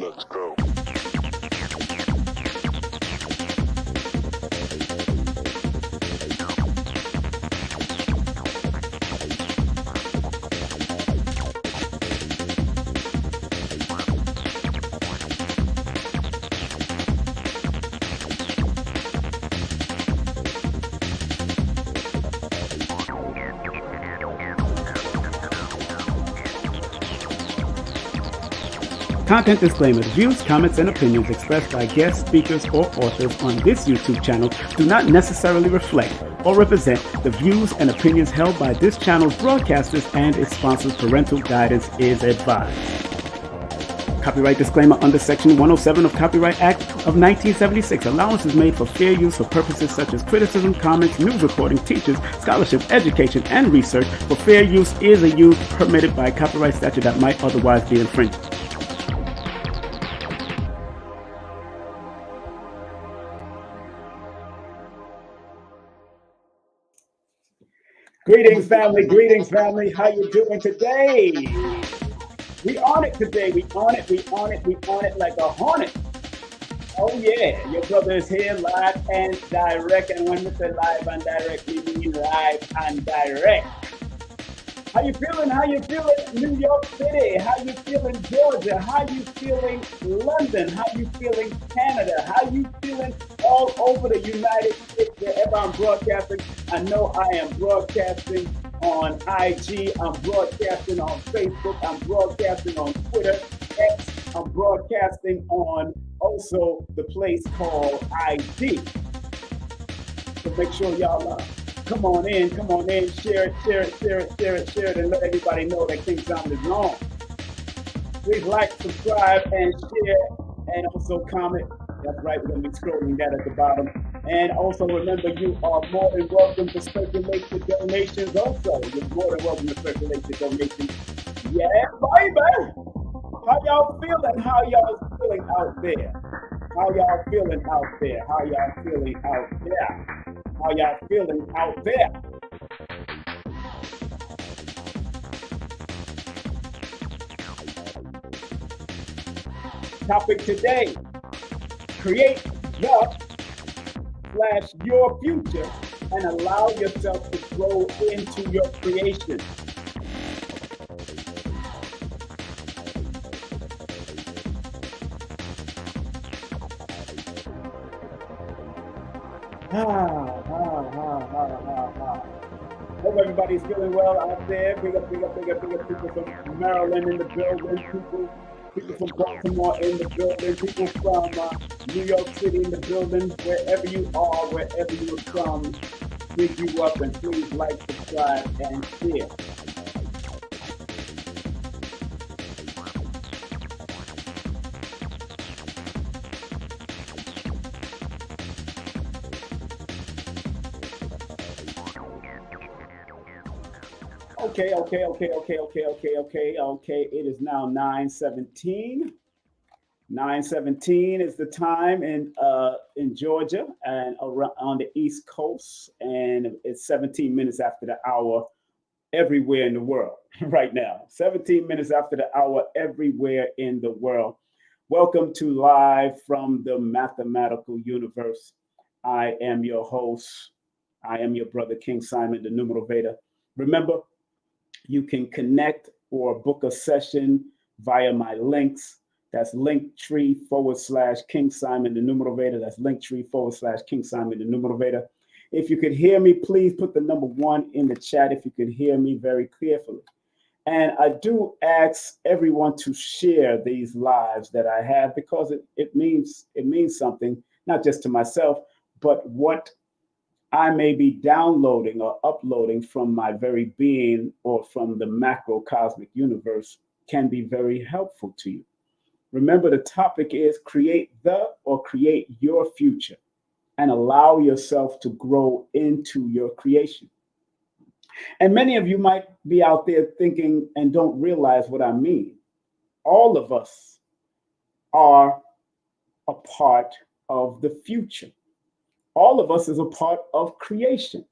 Let's go. Content disclaimer. The views, comments, and opinions expressed by guest speakers or authors on this YouTube channel do not necessarily reflect or represent the views and opinions held by this channel's broadcasters and its sponsors. Parental guidance is advised. Copyright disclaimer under Section 107 of Copyright Act of 1976. Allowance is made for fair use for purposes such as criticism, comments, news reporting, teachers, scholarship, education, and research. For fair use is a use permitted by copyright statute that might otherwise be infringed. Greetings, family. How you doing today? We on it today. We on it like a hornet. Oh yeah, your brother is here live and direct. And when we say live and direct, we mean live and direct. How you feeling? New York City? How you feeling Georgia? How you feeling London? How you feeling Canada? How you feeling all over the United States? Wherever I'm broadcasting, I know I am broadcasting on IG, I'm broadcasting on Facebook, I'm broadcasting on Twitter, X, I'm broadcasting on also the place called ID. So make sure y'all come on in, share it, and let everybody know that King Sound is on. Please like, subscribe, and share, and also comment. That's right, we're going to be scrolling that at the bottom. And also remember, you are more than welcome to circulate the donations also. You're more than welcome to circulate the donations. Yeah, baby! How y'all feeling? How y'all feeling out there? How y'all feeling out there? How y'all feeling out there? How y'all feeling out there? Topic today, create your future and allow yourself to grow into your creation. Hope everybody's feeling well out there. Big up people from Maryland in the building, people from Baltimore in the building, people from New York City in the building. Wherever you are, wherever you're from, big you up and please like, subscribe, and share. Okay. It is now 9:17. 9:17 is the time in Georgia and around on the East Coast, and it's 17 minutes after the hour everywhere in the world right now. 17 minutes after the hour everywhere in the world. Welcome to Live from the Mathematical Universe. I am your host. I am your brother, King Simon, the Numerovator. Remember, you can connect or book a session via my links. That's Linktree/King Simon the Numerovator. That's Linktree/King Simon the Numerovator. If you could hear me, please put the number 1 in the chat if you could hear me very carefully. And I do ask everyone to share these lives that I have because it means something, not just to myself, but what I may be downloading or uploading from my very being or from the macrocosmic universe can be very helpful to you. Remember, the topic is create your future and allow yourself to grow into your creation. And many of you might be out there thinking and don't realize what I mean. All of us are a part of the future. All of us is a part of creation.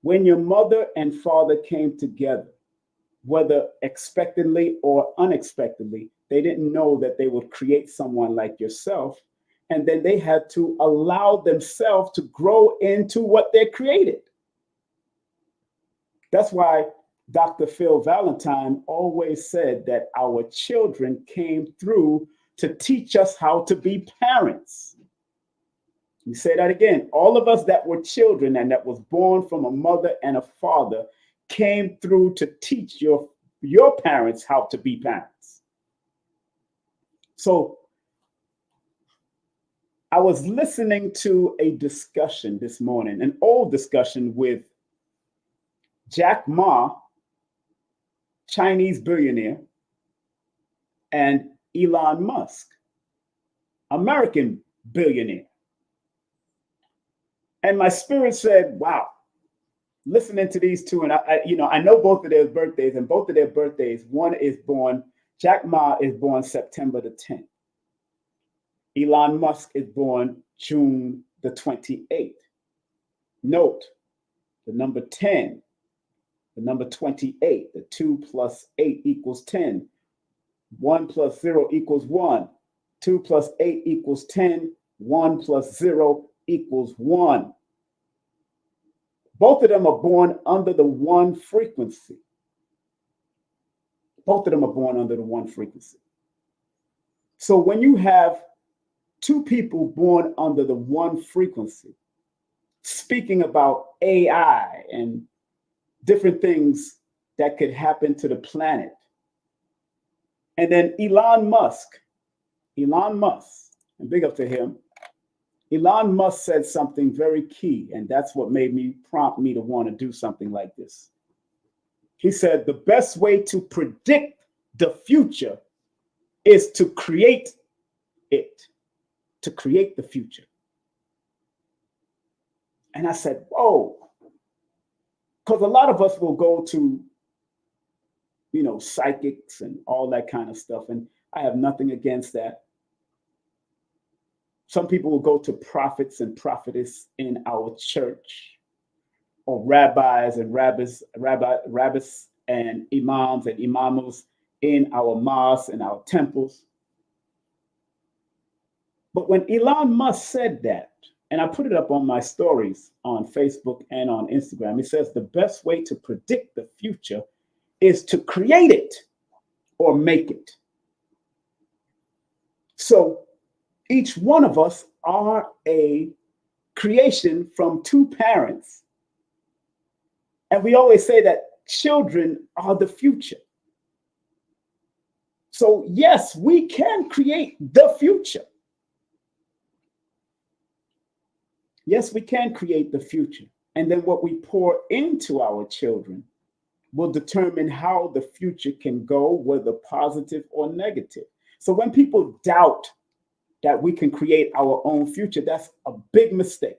When your mother and father came together, whether expectedly or unexpectedly, they didn't know that they would create someone like yourself. And then they had to allow themselves to grow into what they created. That's why Dr. Phil Valentine always said that our children came through to teach us how to be parents. You say that again. All of us that were children and that was born from a mother and a father came through to teach your parents how to be parents. So I was listening to a discussion this morning, an old discussion with Jack Ma, Chinese billionaire, and Elon Musk, American billionaire. And my spirit said, wow, listening to these two, and I know both of their birthdays, and both of their birthdays, Jack Ma is born September the 10th. Elon Musk is born June the 28th. Note the number 10, the number 28, the 2 plus 8 equals 10. 1 plus 0 equals 1. 2 plus 8 equals 10. 1 plus 0 equals 1. Both of them are born under the one frequency. Both of them are born under the one frequency. So when you have two people born under the one frequency, speaking about AI and different things that could happen to the planet, and then Elon Musk, and big up to him, Elon Musk said something very key, and that's what prompt me to want to do something like this. He said, the best way to predict the future is to create it, to create the future. And I said, whoa, because a lot of us will go to, psychics and all that kind of stuff. And I have nothing against that. Some people will go to prophets and prophetess in our church, or rabbis and rabbis and imams and imamos in our mosques and our temples. But when Elon Musk said that, and I put it up on my stories on Facebook and on Instagram, he says the best way to predict the future is to create it or make it. So each one of us are a creation from two parents. And we always say that children are the future. So yes, we can create the future. Yes, we can create the future. And then what we pour into our children will determine how the future can go, whether positive or negative. So when people doubt that we can create our own future, that's a big mistake.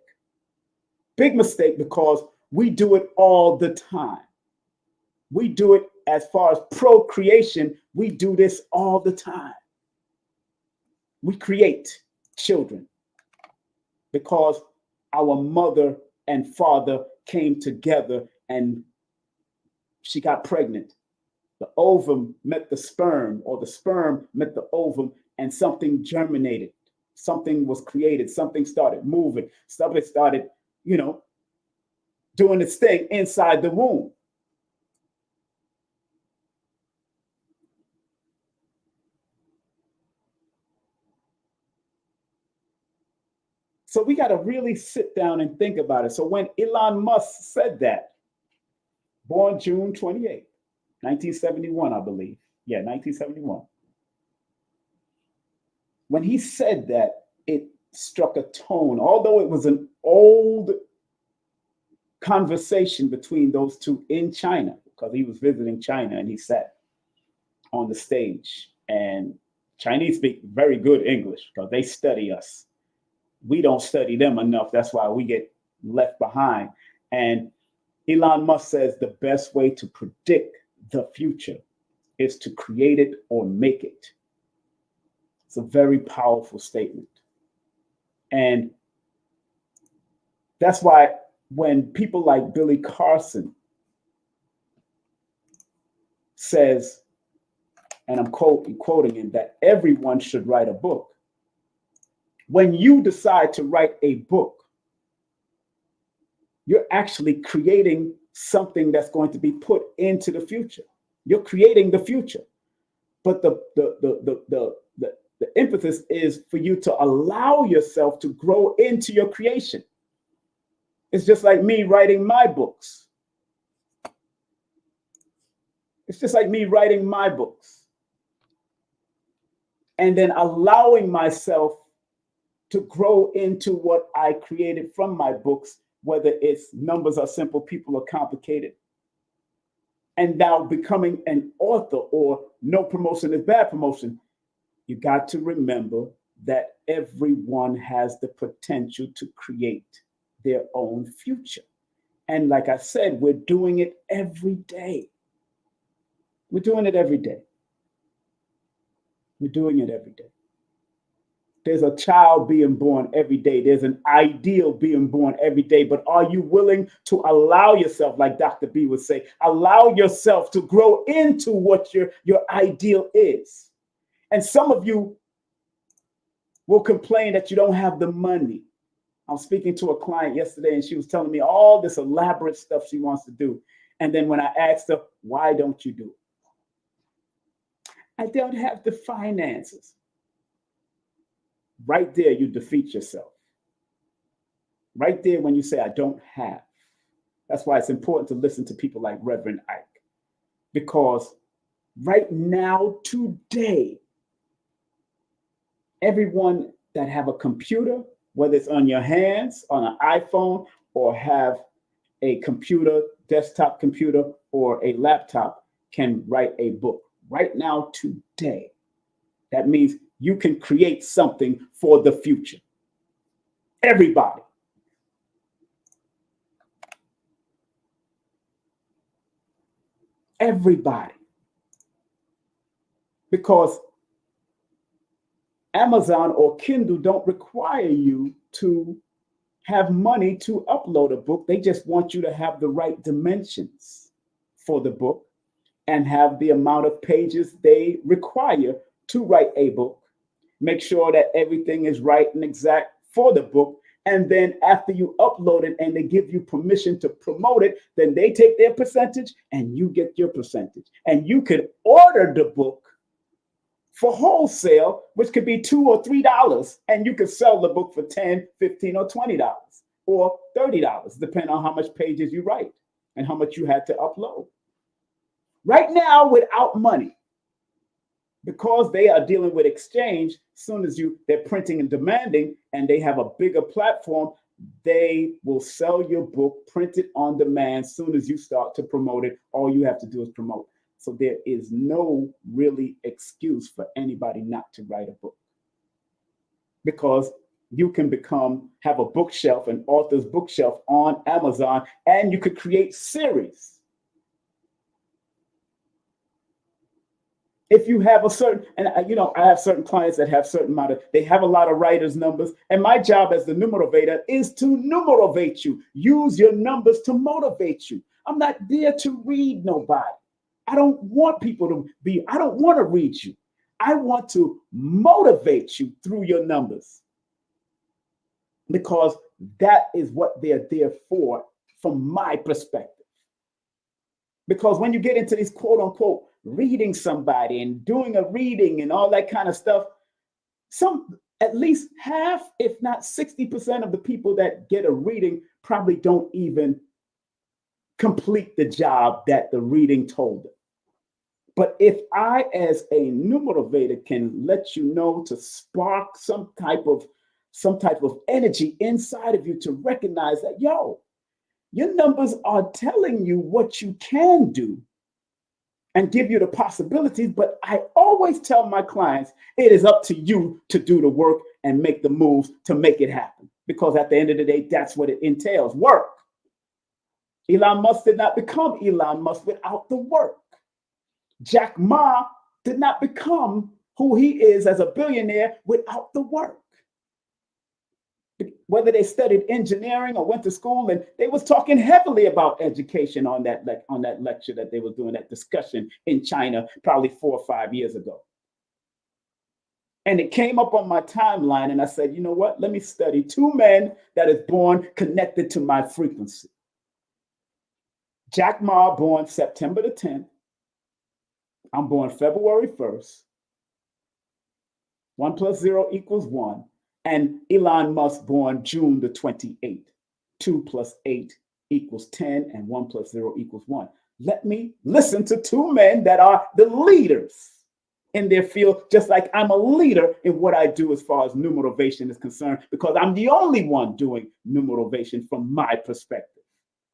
Big mistake, because we do it all the time. We do it as far as procreation. We do this all the time. We create children because our mother and father came together and she got pregnant. The ovum met the sperm, or the sperm met the ovum, and something germinated. Something was created. Something started moving. Something started, doing its thing inside the womb. So we got to really sit down and think about it. So when Elon Musk said that, born June 28th, 1971, I believe. Yeah, 1971. When he said that, it struck a tone, although it was an old conversation between those two in China, because he was visiting China and he sat on the stage. And Chinese speak very good English because they study us. We don't study them enough. That's why we get left behind. And Elon Musk says the best way to predict the future is to create it or make it. It's a very powerful statement. And that's why when people like Billy Carson says, and I'm quoting him, that everyone should write a book. When you decide to write a book, you're actually creating something that's going to be put into the future. You're creating the future. But the emphasis is for you to allow yourself to grow into your creation. It's just like me writing my books. It's just like me writing my books. And then allowing myself to grow into what I created from my books, whether it's numbers are simple, people are complicated. And now becoming an author, or no promotion is bad promotion. You got to remember that everyone has the potential to create their own future. And like I said, we're doing it every day. We're doing it every day. We're doing it every day. There's a child being born every day. There's an ideal being born every day. But are you willing to allow yourself, like Dr. B would say, allow yourself to grow into what your ideal is? And some of you will complain that you don't have the money. I was speaking to a client yesterday and she was telling me all this elaborate stuff she wants to do. And then when I asked her, why don't you do it? I don't have the finances. Right there, you defeat yourself. Right there, when you say, I don't have. That's why it's important to listen to people like Reverend Ike. Because right now, today, everyone that have a computer, whether it's on your hands, on an iPhone, or have a computer, desktop computer, or a laptop, can write a book. Right now, today. That means you can create something for the future. Everybody. Everybody. Because Amazon or Kindle don't require you to have money to upload a book. They just want you to have the right dimensions for the book and have the amount of pages they require to write a book. Make sure that everything is right and exact for the book. And then after you upload it and they give you permission to promote it, then they take their percentage and you get your percentage. And you could order the book for wholesale, which could be $2 or $3, and you could sell the book for $10, $15, or $20 or $30, depending on how much pages you write and how much you had to upload. Right now, without money, because they are dealing with exchange, as soon as they're printing and demanding, and they have a bigger platform, they will sell your book printed on demand. As soon as you start to promote it, all you have to do is promote. So there is no really excuse for anybody not to write a book, because you can have a bookshelf, an author's bookshelf on Amazon, and you could create series. If you have a certain, and I have certain clients that have certain amount of, they have a lot of writers' numbers. And my job as the numerovator is to numerovate you. Use your numbers to motivate you. I'm not there to read nobody. I don't want people I don't want to read you. I want to motivate you through your numbers, because that is what they're there for, from my perspective. Because when you get into these quote unquote reading somebody and doing a reading and all that kind of stuff, at least half, if not 60% of the people that get a reading probably don't even complete the job that the reading told them. But if I, as a numerovator, can let you know, to spark some type of energy inside of you to recognize that, your numbers are telling you what you can do and give you the possibilities. But I always tell my clients, it is up to you to do the work and make the moves to make it happen. Because at the end of the day, that's what it entails, work. Elon Musk did not become Elon Musk without the work. Jack Ma did not become who he is as a billionaire without the work. Whether they studied engineering or went to school, and they was talking heavily about education on that lecture that they were doing, that discussion in China probably 4 or 5 years ago. And it came up on my timeline, and I said, you know what? Let me study 2 men that is born connected to my frequency. Jack Ma, born September the 10th. I'm born February 1st. 1 + 0 = 1. And Elon Musk, born June the 28th. 2 + 8 = 10, and 1 + 0 = 1. Let me listen to 2 men that are the leaders in their field, just like I'm a leader in what I do as far as numerovation is concerned, because I'm the only one doing numerovation from my perspective.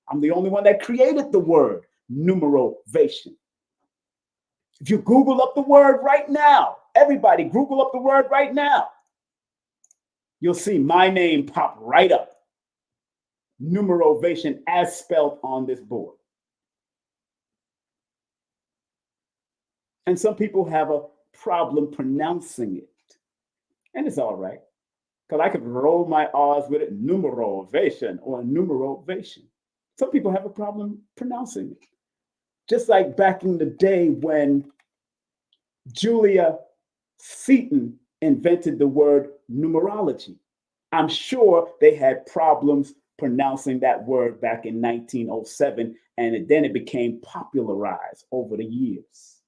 I'm the only one that created the word numerovation. If you Google up the word right now, everybody Google up the word right now, you'll see my name pop right up. Numerovation as spelled on this board. And some people have a problem pronouncing it. And it's all right, because I could roll my R's with it, numerovation or numerovation. Some people have a problem pronouncing it. Just like back in the day when Julia Seton invented the word numerology. I'm sure they had problems pronouncing that word back in 1907, and then it became popularized over the years.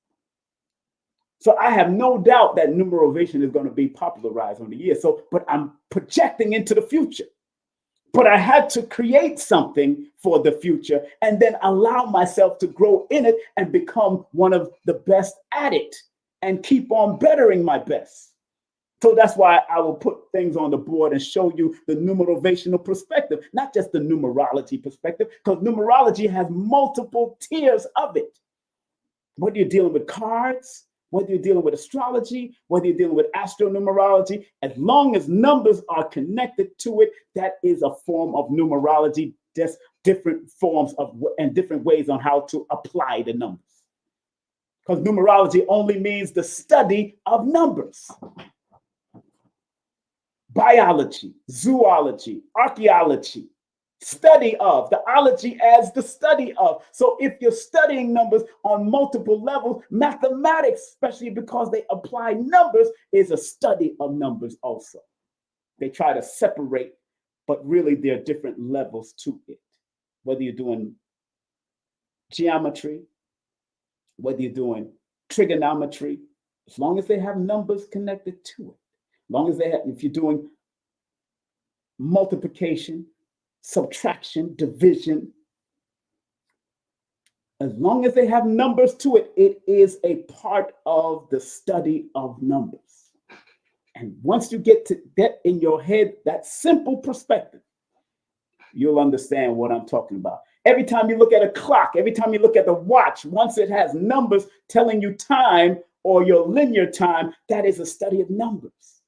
So I have no doubt that numerovation is going to be popularized over the years. But I'm projecting into the future. But I had to create something for the future and then allow myself to grow in it and become one of the best at it and keep on bettering my best. So that's why I will put things on the board and show you the numerovational perspective, not just the numerology perspective, because numerology has multiple tiers of it. Whether you're dealing with cards, whether you're dealing with astrology, whether you're dealing with astronumerology, as long as numbers are connected to it, that is a form of numerology, just different forms of and different ways on how to apply the numbers. Because numerology only means the study of numbers. Biology, zoology, archaeology, study of, the ology as the study of. So if you're studying numbers on multiple levels, mathematics, especially because they apply numbers, is a study of numbers also. They try to separate, but really there are different levels to it. Whether you're doing geometry, whether you're doing trigonometry, as long as they have numbers connected to it, as long as they have, if you're doing multiplication, subtraction, division, as long as they have numbers to it, it is a part of the study of numbers. And once you get to get in your head that simple perspective, you'll understand what I'm talking about. Every time you look at a clock, every time you look at the watch, once it has numbers telling you time or your linear time, that is a study of numbers.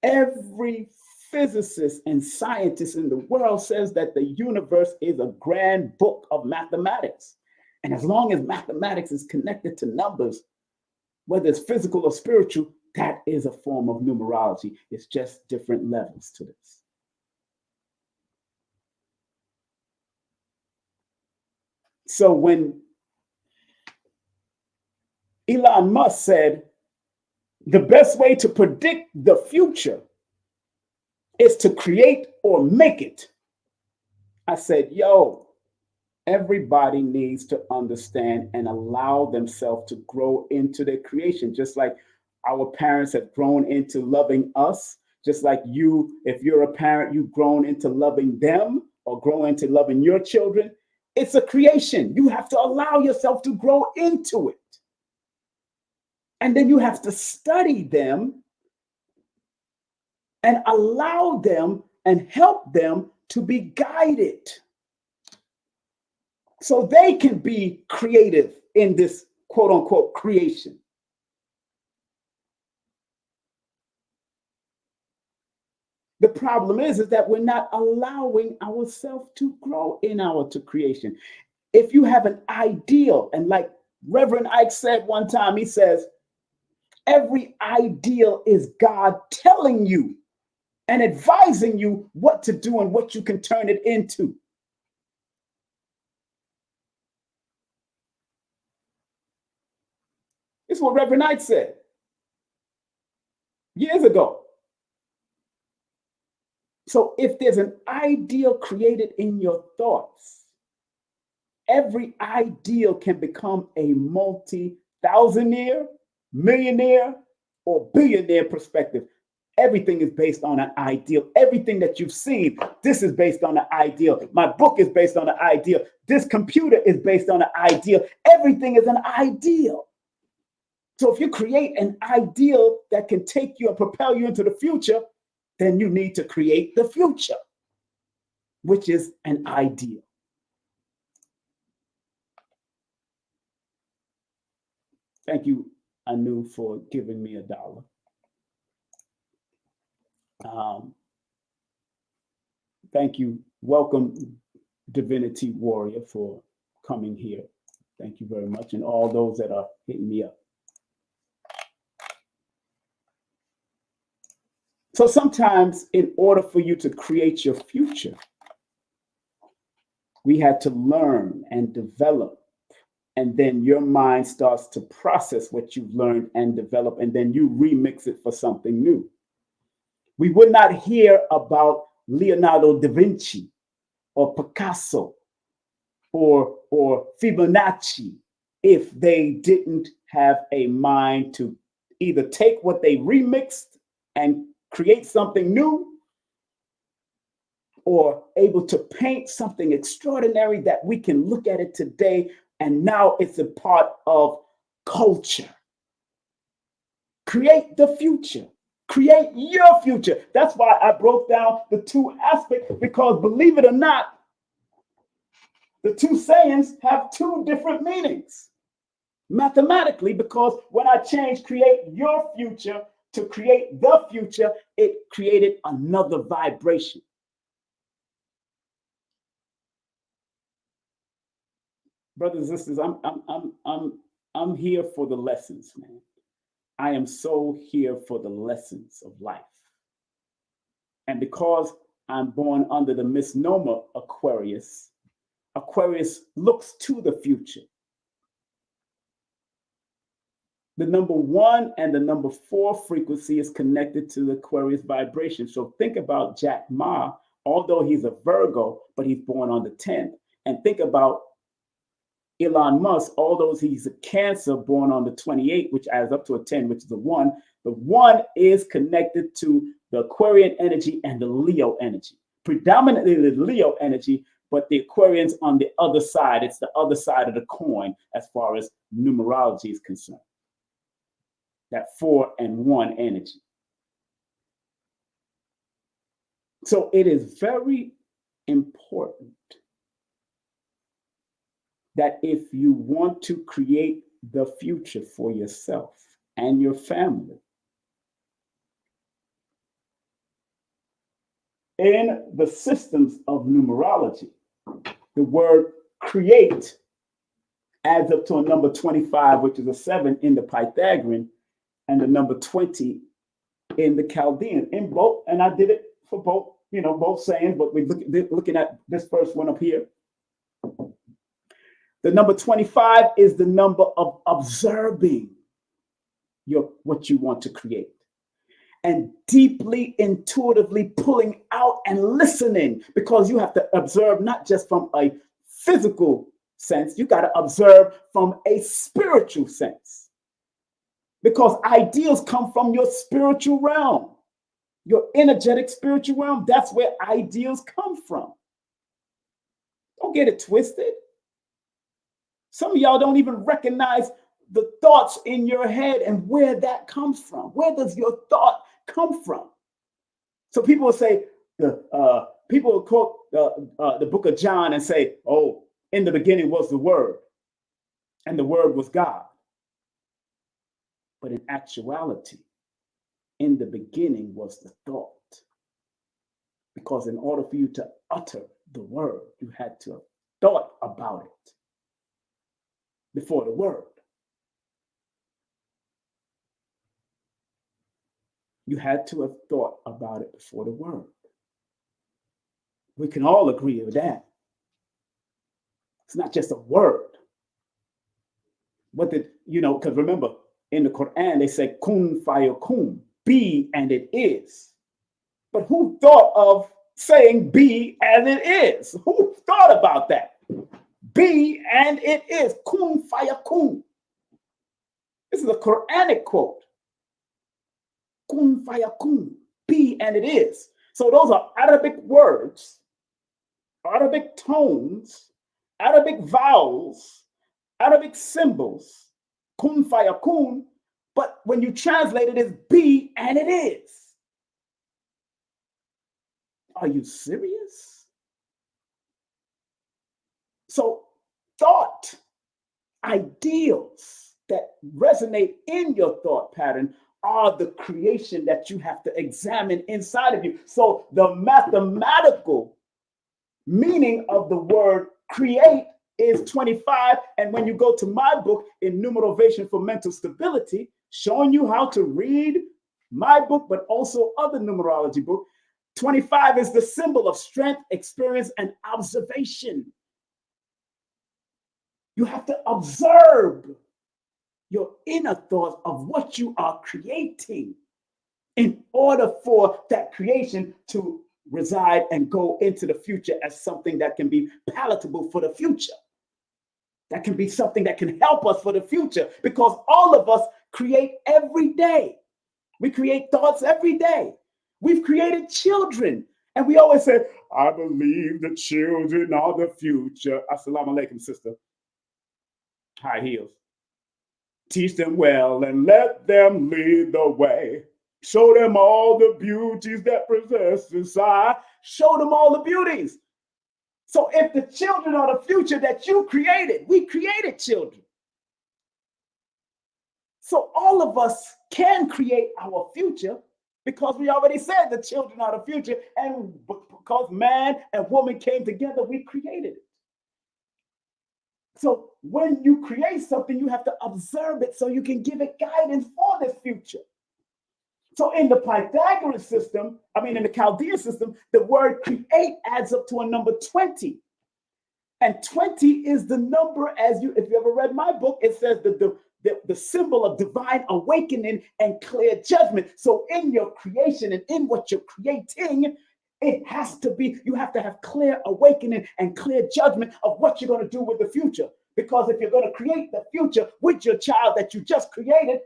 Every physicist and scientist in the world says that the universe is a grand book of mathematics. And as long as mathematics is connected to numbers, whether it's physical or spiritual, that is a form of numerology. It's just different levels to this. So when Elon Musk said, the best way to predict the future is to create or make it, I said, yo, everybody needs to understand and allow themselves to grow into their creation, just like our parents have grown into loving us, just like you, if you're a parent, you've grown into loving them or grow into loving your children. It's a creation. You have to allow yourself to grow into it. And then you have to study them and allow them and help them to be guided so they can be creative in this quote unquote creation. The problem is that we're not allowing ourselves to grow in our creation. If you have an ideal, and like Reverend Ike said one time, he says, every ideal is God telling you and advising you what to do and what you can turn it into. This is what Reverend Ike said years ago. So if there's an ideal created in your thoughts, every ideal can become a multi-thousandaire, millionaire, or billionaire perspective. Everything is based on an ideal. Everything that you've seen, this is based on an ideal. My book is based on an ideal. This computer is based on an ideal. Everything is an ideal. So if you create an ideal that can take you and propel you into the future, then you need to create the future, which is an ideal. Thank you, Anu, for giving me $1. Thank you. Welcome, Divinity Warrior, for coming here. Thank you very much. And all those that are hitting me up. So sometimes in order for you to create your future, we had to learn and develop. And then your mind starts to process what you've learned and develop, and then you remix it for something new. We would not hear about Leonardo da Vinci or Picasso or Fibonacci if they didn't have a mind to either take what they remixed and create something new, or able to paint something extraordinary that we can look at it today and now it's a part of culture. Create the future. Create your future. That's why I broke down the two aspects, because believe it or not, the two sayings have two different meanings. mathematically, because when I changed create your future to create the future, it created another vibration. Brothers and sisters, I'm here for the lessons, man. I am so here for the lessons of life. And because I'm born under the misnomer Aquarius, Aquarius looks to the future. The number 1 and the number 4 frequency is connected to the Aquarius vibration. So think about Jack Ma, although he's a Virgo, but he's born on the 10th. And think about Elon Musk, although he's a Cancer born on the 28th, which adds up to a 10, which is a 1. The 1 is connected to the Aquarian energy and the Leo energy, predominantly the Leo energy, but the Aquarians on the other side. It's the other side of the coin as far as numerology is concerned. That 4 and 1 energy. So it is very important that if you want to create the future for yourself and your family, in the systems of numerology, the word create adds up to a number 25, which is a 7 in the Pythagorean, and the number 20 in the Chaldean. In both, and I did it for both, both sayings, but we're looking at this first one up here. The number 25 is the number of observing what you want to create, and deeply intuitively pulling out and listening, because you have to observe not just from a physical sense, you got to observe from a spiritual sense. Because ideas come from your spiritual realm, your energetic spiritual realm. That's where ideas come from. Don't get it twisted. Some of y'all don't even recognize the thoughts in your head and where that comes from. Where does your thought come from? So people will say, people will quote the book of John and say, oh, in the beginning was the Word, and the Word was God. But in actuality, in the beginning was the thought. Because in order for you to utter the word, you had to have thought about it before the word. You had to have thought about it before the word. We can all agree with that. It's not just a word. Because remember, in the Quran, they say, kun fayakun, be and it is. But who thought of saying be and it is? Who thought about that? Be and it is. Kun fayakun. This is a Quranic quote. Kun fayakun, be and it is. So those are Arabic words, Arabic tones, Arabic vowels, Arabic symbols. Kun fayakun, but when you translate it, it's be and it is. Are you serious? So thought, ideals that resonate in your thought pattern are the creation that you have to examine inside of you. So the mathematical meaning of the word create is 25. And when you go to my book, In Numerovation for Mental Stability, showing you how to read my book, but also other numerology books, 25 is the symbol of strength, experience, and observation. You have to observe your inner thoughts of what you are creating in order for that creation to reside and go into the future as something that can be palatable for the future. That can be something that can help us for the future, because all of us create every day. We create thoughts every day. We've created children, and we always say, I believe the children are the future. Assalamu alaikum, sister. High heels. Teach them well and let them lead the way. Show them all the beauties that possess inside. Show them all the beauties. So if the children are the future that you created, we created children. So all of us can create our future because we already said the children are the future. And because man and woman came together, we created it. So when you create something, you have to observe it so you can give it guidance for the future. So in the Pythagorean system, in the Chaldean system, the word create adds up to a number 20. And 20 is the number, if you ever read my book, it says the symbol of divine awakening and clear judgment. So in your creation and in what you're creating, it has to be, you have to have clear awakening and clear judgment of what you're going to do with the future. Because if you're going to create the future with your child that you just created,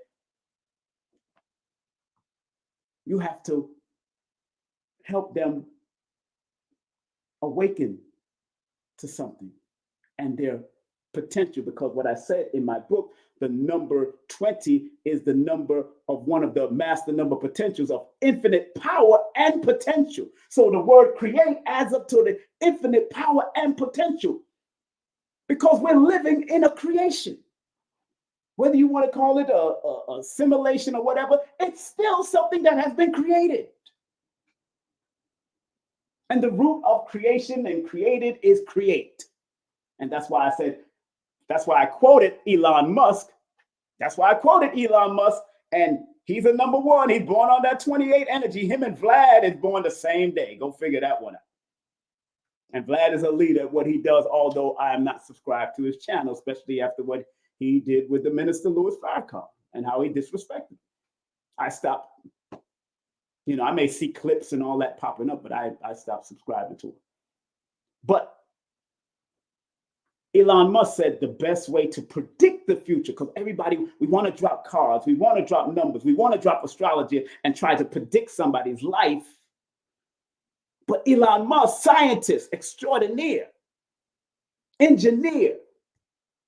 you have to help them awaken to something and their potential. Because what I said in my book, the number 20 is the number of one of the master number potentials of infinite power and potential. So the word create adds up to the infinite power and potential because we're living in a creation. Whether you want to call it a simulation or whatever, it's still something that has been created. And the root of creation and created is create. And that's why I quoted Elon Musk. And he's a number one. He's born on that 28 energy. Him and Vlad is born the same day. Go figure that one out. And Vlad is a leader at what he does, although I am not subscribed to his channel, especially after what he did with the minister Louis Farrakhan and how he disrespected. I stopped. I may see clips and all that popping up, but I stopped subscribing to it. But Elon Musk said the best way to predict the future, because everybody, we want to drop cards, we want to drop numbers, we want to drop astrology and try to predict somebody's life. But Elon Musk, scientist extraordinaire, engineer,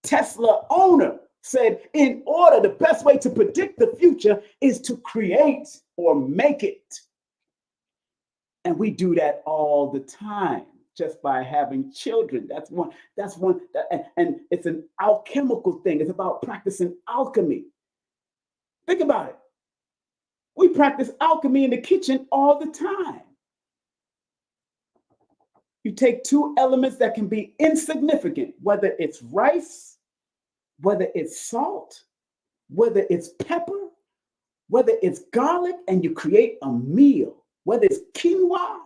Tesla owner, said the best way to predict the future is to create or make it. And we do that all the time just by having children. And it's an alchemical thing. It's about practicing alchemy. Think about it. We practice alchemy in the kitchen all the time. You take two elements that can be insignificant, whether it's rice, whether it's salt, whether it's pepper, whether it's garlic, and you create a meal, whether it's quinoa,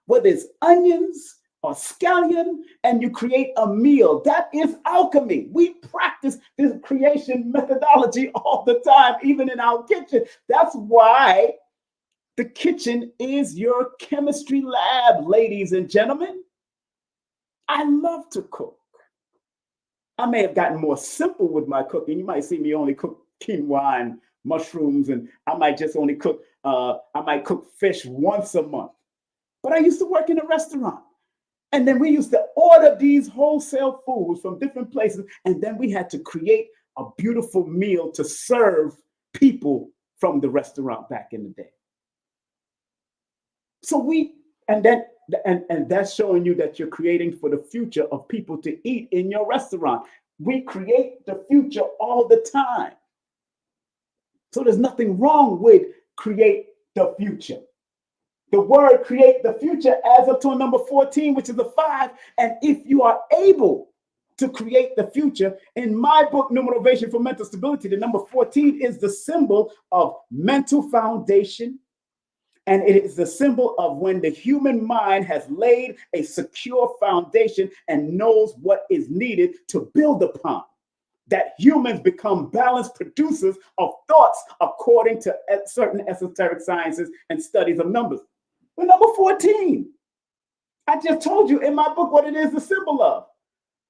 whether it's onions or scallion, and you create a meal. That is alchemy. We practice this creation methodology all the time, even in our kitchen. That's why the kitchen is your chemistry lab, ladies and gentlemen. I love to cook. I may have gotten more simple with my cooking. You might see me only cook quinoa and mushrooms, and I might just only cook, fish once a month. But I used to work in a restaurant. And then we used to order these wholesale foods from different places. And then we had to create a beautiful meal to serve people from the restaurant back in the day. So and that's showing you that you're creating for the future of people to eat in your restaurant. We create the future all the time. So there's nothing wrong with create the future. The word create the future adds up to a number 14, which is a 5. And if you are able to create the future, in my book, Numerovation for Mental Stability, the number 14 is the symbol of mental foundation. And it is the symbol of when the human mind has laid a secure foundation and knows what is needed to build upon. That humans become balanced producers of thoughts according to certain esoteric sciences and studies of numbers. The number 14. I just told you in my book what it is the symbol of.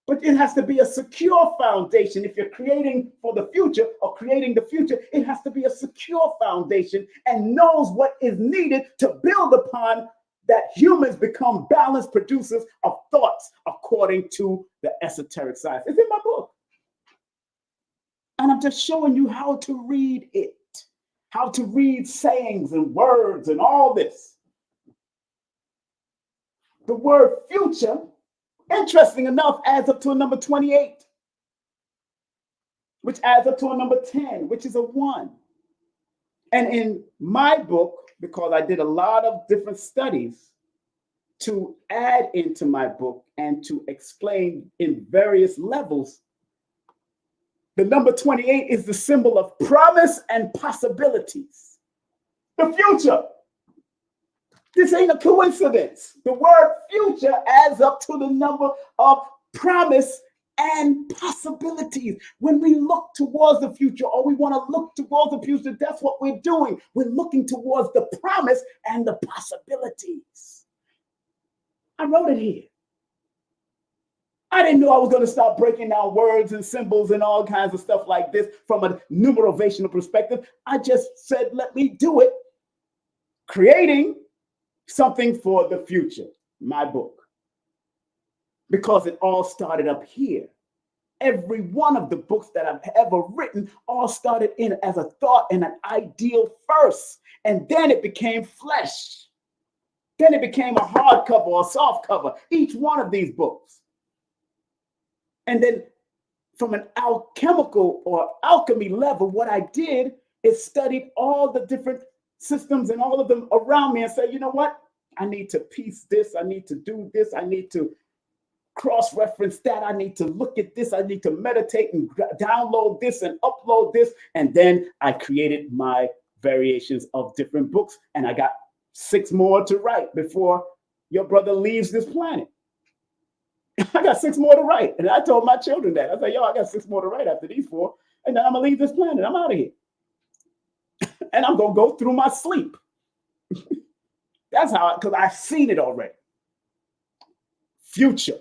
But it has to be a secure foundation. If you're creating for the future or creating the future, it has to be a secure foundation and knows what is needed to build upon, that humans become balanced producers of thoughts according to the esoteric science. It's in my book. And I'm just showing you how to read it, how to read sayings and words and all this. The word future, interesting enough, adds up to a number 28. which adds up to a number 10, which is a 1. And in my book, because I did a lot of different studies to add into my book and to explain in various levels, the number 28 is the symbol of promise and possibilities. The future. This ain't a coincidence. The word future adds up to the number of promise and possibilities. When we look towards the future, or we want to look towards the future, that's what we're doing. We're looking towards the promise and the possibilities. I wrote it here. I didn't know I was going to start breaking down words and symbols and all kinds of stuff like this from a numerovational perspective. I just said, let me do it. Creating something for the future, my book. Because it all started up here. Every one of the books that I've ever written all started in as a thought and an ideal first. And then it became flesh. Then it became a hardcover or a soft cover, each one of these books. And then from an alchemical or alchemy level, what I did is studied all the different systems and all of them around me and say, you know what? I need to piece this. I need to do this. I need to cross-reference that. I need to look at this. I need to meditate and download this and upload this. And then I created my variations of different books. And I got 6 more to write before your brother leaves this planet. I got 6 more to write. And I told my children that. I said, yo, I got 6 more to write after these 4. And then I'm going to leave this planet. I'm out of here. And I'm going to go through my sleep. That's how, because I've seen it already. Future.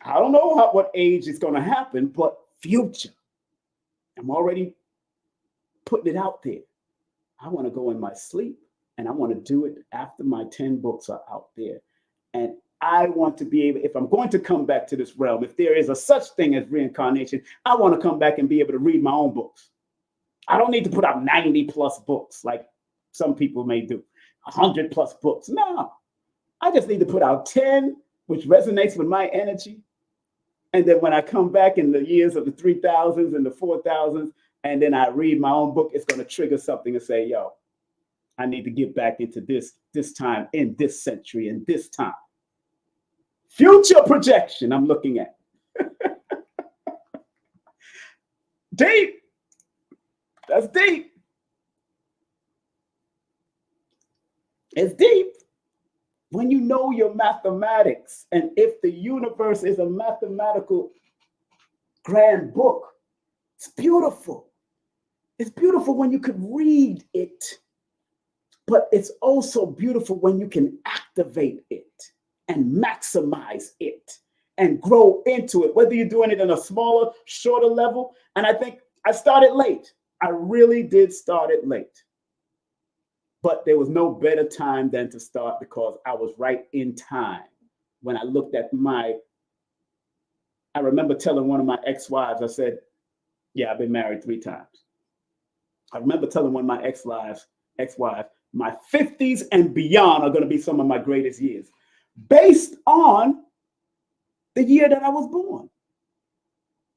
I don't know what age it's going to happen, but future. I'm already putting it out there. I want to go in my sleep, and I want to do it after my 10 books are out there. And I want to be able, if I'm going to come back to this realm, if there is a such thing as reincarnation, I want to come back and be able to read my own books. I don't need to put out 90 plus books like some people may do, 100 plus books. No, I just need to put out 10, which resonates with my energy. And then when I come back in the years of the 3000s and the 4000s, and then I read my own book, it's going to trigger something and say, yo, I need to get back into this time in this century in this time. Future projection I'm looking at. Deep. That's deep. It's deep. When you know your mathematics, and if the universe is a mathematical grand book, it's beautiful. It's beautiful when you can read it, but it's also beautiful when you can activate it and maximize it and grow into it, whether you're doing it in a smaller, shorter level. And I think I started late. I really did start it late. But there was no better time than to start because I was right in time. When I looked at I remember telling one of my ex-wives, I said, yeah, I've been married 3 times. I remember telling one of my ex-wives, my 50s and beyond are going to be some of my greatest years, based on the year that I was born.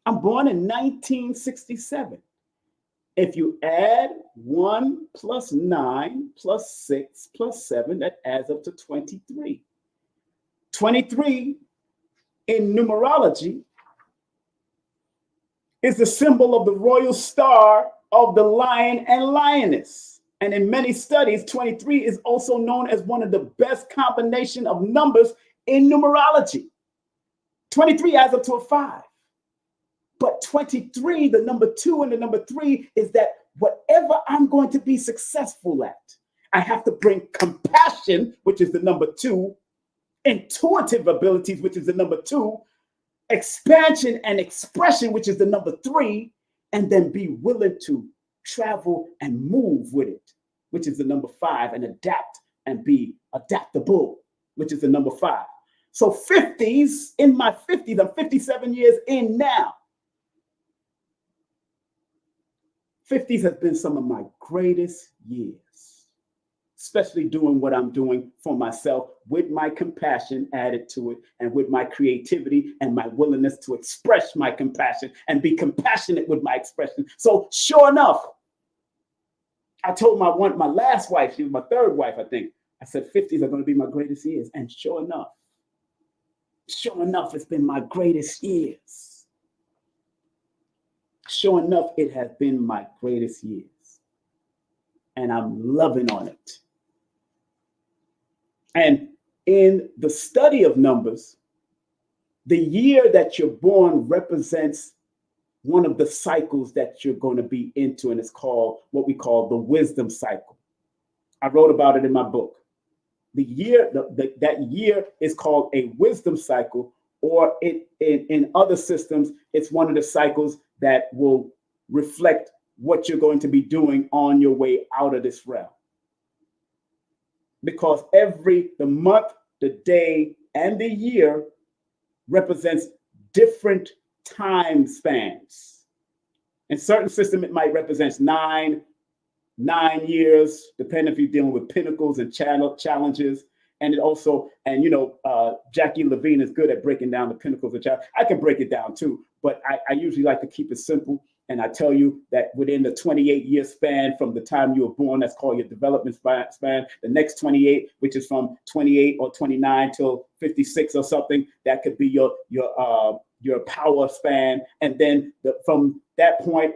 I'm born in 1967. If you add 1 plus 9 plus 6 plus 7, that adds up to 23. 23 in numerology is the symbol of the royal star of the lion and lioness. And in many studies, 23 is also known as one of the best combination of numbers in numerology. 23 adds up to a 5. But 23, the number 2 and the number 3, is that whatever I'm going to be successful at, I have to bring compassion, which is the number 2, intuitive abilities, which is the number 2, expansion and expression, which is the number 3, and then be willing to travel and move with it, which is the number 5, and adapt and be adaptable, which is the number 5. So 50s, in my 50s, I'm 57 years in now. 50s has been some of my greatest years. especially doing what I'm doing for myself with my compassion added to it and with my creativity and my willingness to express my compassion and be compassionate with my expression. So sure enough, I told my last wife, she was my third wife, I think. I said, 50s are going to be my greatest years. And sure enough, it's been my greatest years. Sure enough, it has been my greatest years. And I'm loving on it. And in the study of numbers, the year that you're born represents one of the cycles that you're going to be into, and it's called what we call the wisdom cycle. I wrote about it in my book. The year that year is called a wisdom cycle, or in other systems, it's one of the cycles that will reflect what you're going to be doing on your way out of this realm. Because the month, the day, and the year represents different time spans. In certain system, it might represent nine years, depending if you're dealing with pinnacles and challenges. And it also, and Jackie Levine is good at breaking down the pinnacles of challenges. I can break it down too, but I usually like to keep it simple. And I tell you that within the 28-year span from the time you were born, that's called your development span. The next 28, which is from 28 or 29 till 56 or something, that could be your power span. And then from that point,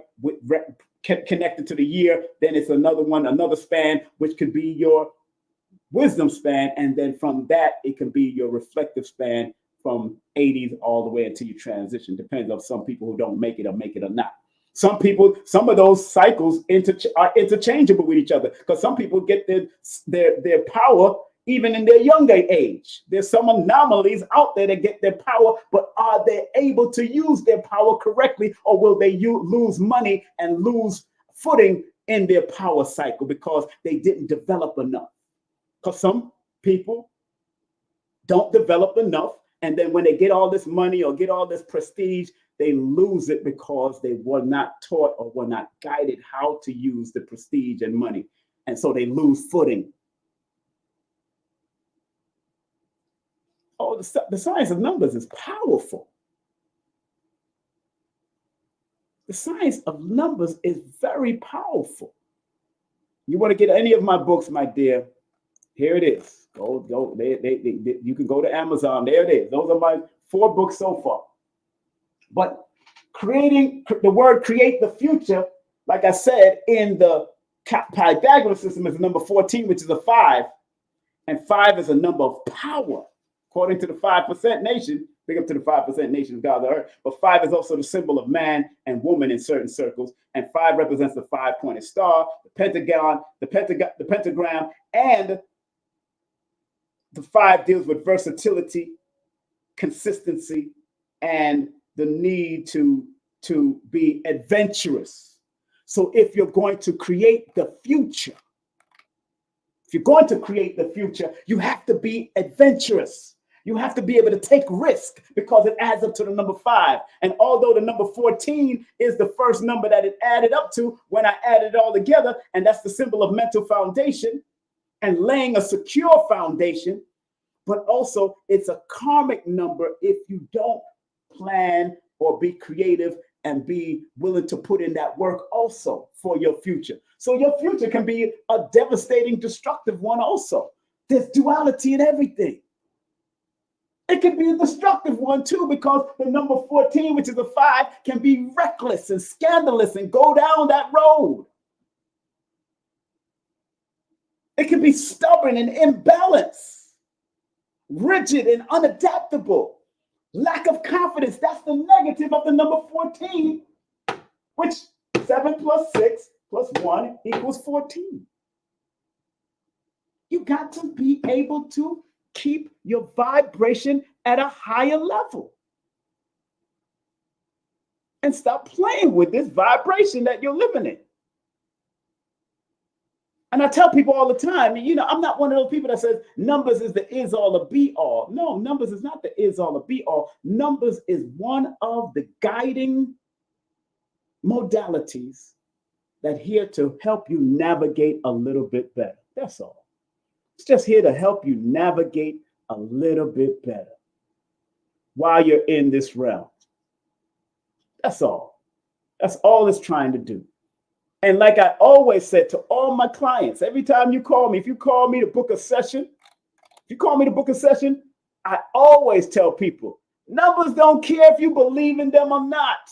connected to the year, then it's another span, which could be your wisdom span. And then from that, it can be your reflective span from 80s all the way until you transition. Depends on some people who don't make it or not. Some of those cycles are interchangeable with each other, because some people get their power even in their younger age. There's some anomalies out there that get their power, but are they able to use their power correctly, or will they lose money and lose footing in their power cycle because they didn't develop enough? Because some people don't develop enough, and then when they get all this money or get all this prestige, they lose it because they were not taught or were not guided how to use the prestige and money. And so they lose footing. Oh, the science of numbers is powerful. The science of numbers is very powerful. You want to get any of my books, my dear, here it is. Go. You can go to Amazon. There it is. Those are my 4 books so far. But create the future, like I said, in the Pythagorean system is the number 14, which is a 5. And 5 is a number of power, according to the 5% nation. Big up to the 5% nation of God the earth. But 5 is also the symbol of man and woman in certain circles. And 5 represents the 5-pointed star, the pentagon, the pentagram, and the 5 deals with versatility, consistency, and the need to be adventurous. So if you're going to create the future, you have to be adventurous. You have to be able to take risk, because it adds up to the number 5. And although the number 14 is the first number that it added up to when I added it all together, and that's the symbol of mental foundation and laying a secure foundation, but also it's a karmic number if you don't plan or be creative and be willing to put in that work also for your future. So your future can be a devastating, destructive one also. There's duality in everything. It can be a destructive one too, because the number 14, which is a 5, can be reckless and scandalous and go down that road. It can be stubborn and imbalanced, rigid and unadaptable. Lack of confidence, that's the negative of the number 14, which 7 plus 6 plus 1 equals 14. You got to be able to keep your vibration at a higher level and stop playing with this vibration that you're living in. And I tell people all the time, I'm not one of those people that says numbers is the is all or be all. No, numbers is not the is all or be all. Numbers is one of the guiding modalities that here to help you navigate a little bit better. That's all. It's just here to help you navigate a little bit better while you're in this realm. That's all. That's all it's trying to do. And like I always said to all my clients, every time you call me, if you call me to book a session, I always tell people, numbers don't care if you believe in them or not.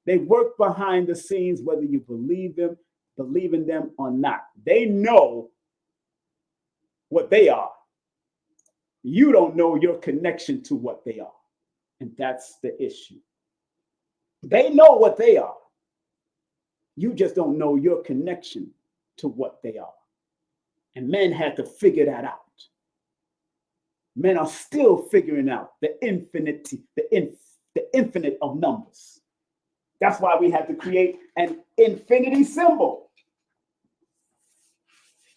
They work behind the scenes, whether you believe in them or not. They know what they are. You don't know your connection to what they are. And that's the issue. They know what they are. You just don't know your connection to what they are. And men had to figure that out. Men are still figuring out the infinity, the infinite of numbers. That's why we had to create an infinity symbol.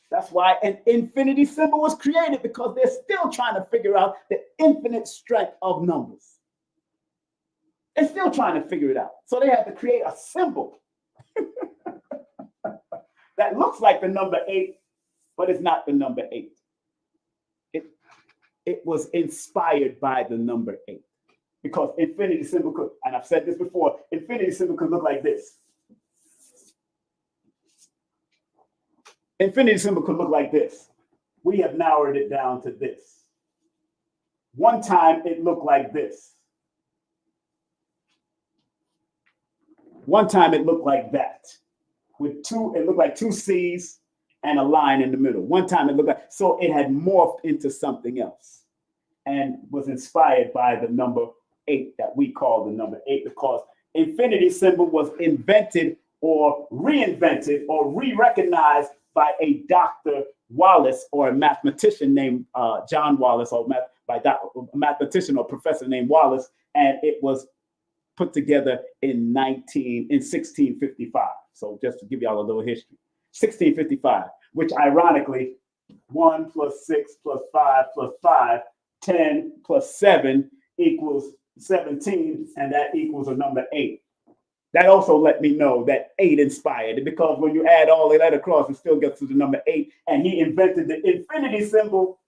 That's why an infinity symbol was created, because they're still trying to figure out the infinite strength of numbers. They're still trying to figure it out. So they had to create a symbol that looks like the number 8, but it's not the number 8. It was inspired by the number 8, because infinity symbol could, and I've said this before, infinity symbol could look like this. Infinity symbol could look like this. We have narrowed it down to this. One time it looked like this. One time it looked like that. It looked like 2 C's and a line in the middle. One time it looked like, so it had morphed into something else and was inspired by the number 8 that we call the number 8, because infinity symbol was invented or reinvented or re-recognized by a Dr. Wallace, or a mathematician named John Wallace, or by a mathematician or professor named Wallace, and it was put together in 1655. So just to give y'all a little history, 1655, which ironically, 1 plus 6 plus 5 plus 5, 10 plus 7 equals 17, and that equals a number 8. That also let me know that 8 inspired it, because when you add all of that across, it still gets to the number 8. And he invented the infinity symbol,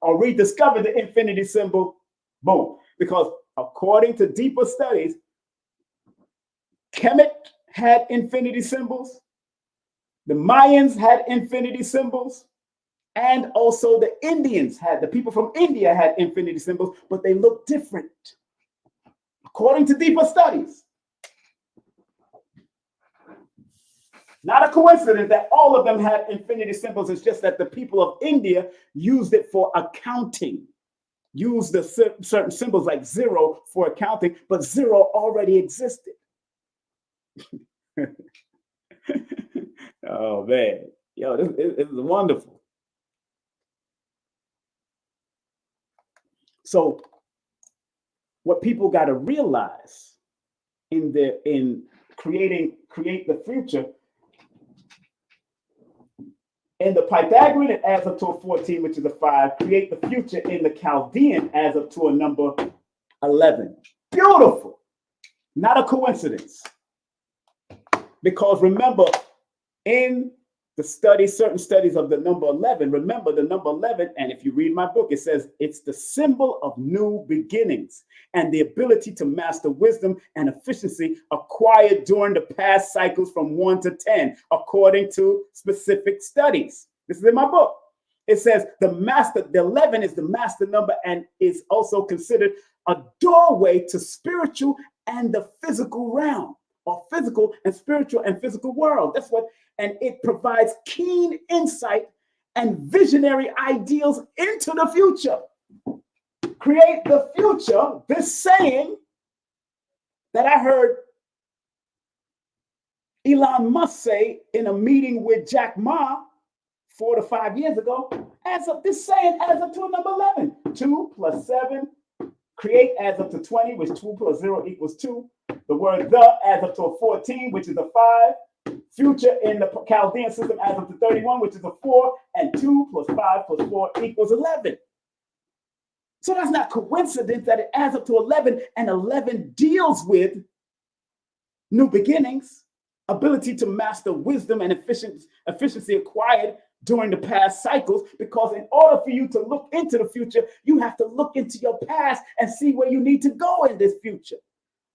or rediscovered the infinity symbol, boom. Because according to deeper studies, Kemet had infinity symbols, the Mayans had infinity symbols, and also the people from India had infinity symbols, but they look different. According to deeper studies. Not a coincidence that all of them had infinity symbols. It's just that the people of India used it for accounting, used the certain symbols like 0 for accounting, but 0 already existed. Oh man, yo, this is wonderful. So what people got to realize in create the future, in the Pythagorean, it adds up to a 14, which is a 5. Create the future in the Chaldean adds up to a number 11. Beautiful. Not a coincidence. Because remember, in the certain studies of the number 11, remember the number 11, and if you read my book, it says it's the symbol of new beginnings and the ability to master wisdom and efficiency acquired during the past cycles from 1 to 10, according to specific studies. This is in my book. It says the 11 is the master number and is also considered a doorway to spiritual and the physical realm, or physical and spiritual and physical world. That's what, and it provides keen insight and visionary ideals into the future. Create the future, this saying that I heard Elon Musk say in a meeting with Jack Ma 4 to 5 years ago, this saying adds up to a number 11. 2 plus 7, create adds up to 20, which 2 plus 0 equals 2. The word the adds up to a 14, which is a 5. Future in the Chaldean system adds up to 31, which is a 4. And 2 plus 5 plus 4 equals 11. So that's not coincidence that it adds up to 11, and 11 deals with new beginnings, ability to master wisdom and efficiency acquired during the past cycles, because in order for you to look into the future, you have to look into your past and see where you need to go in this future.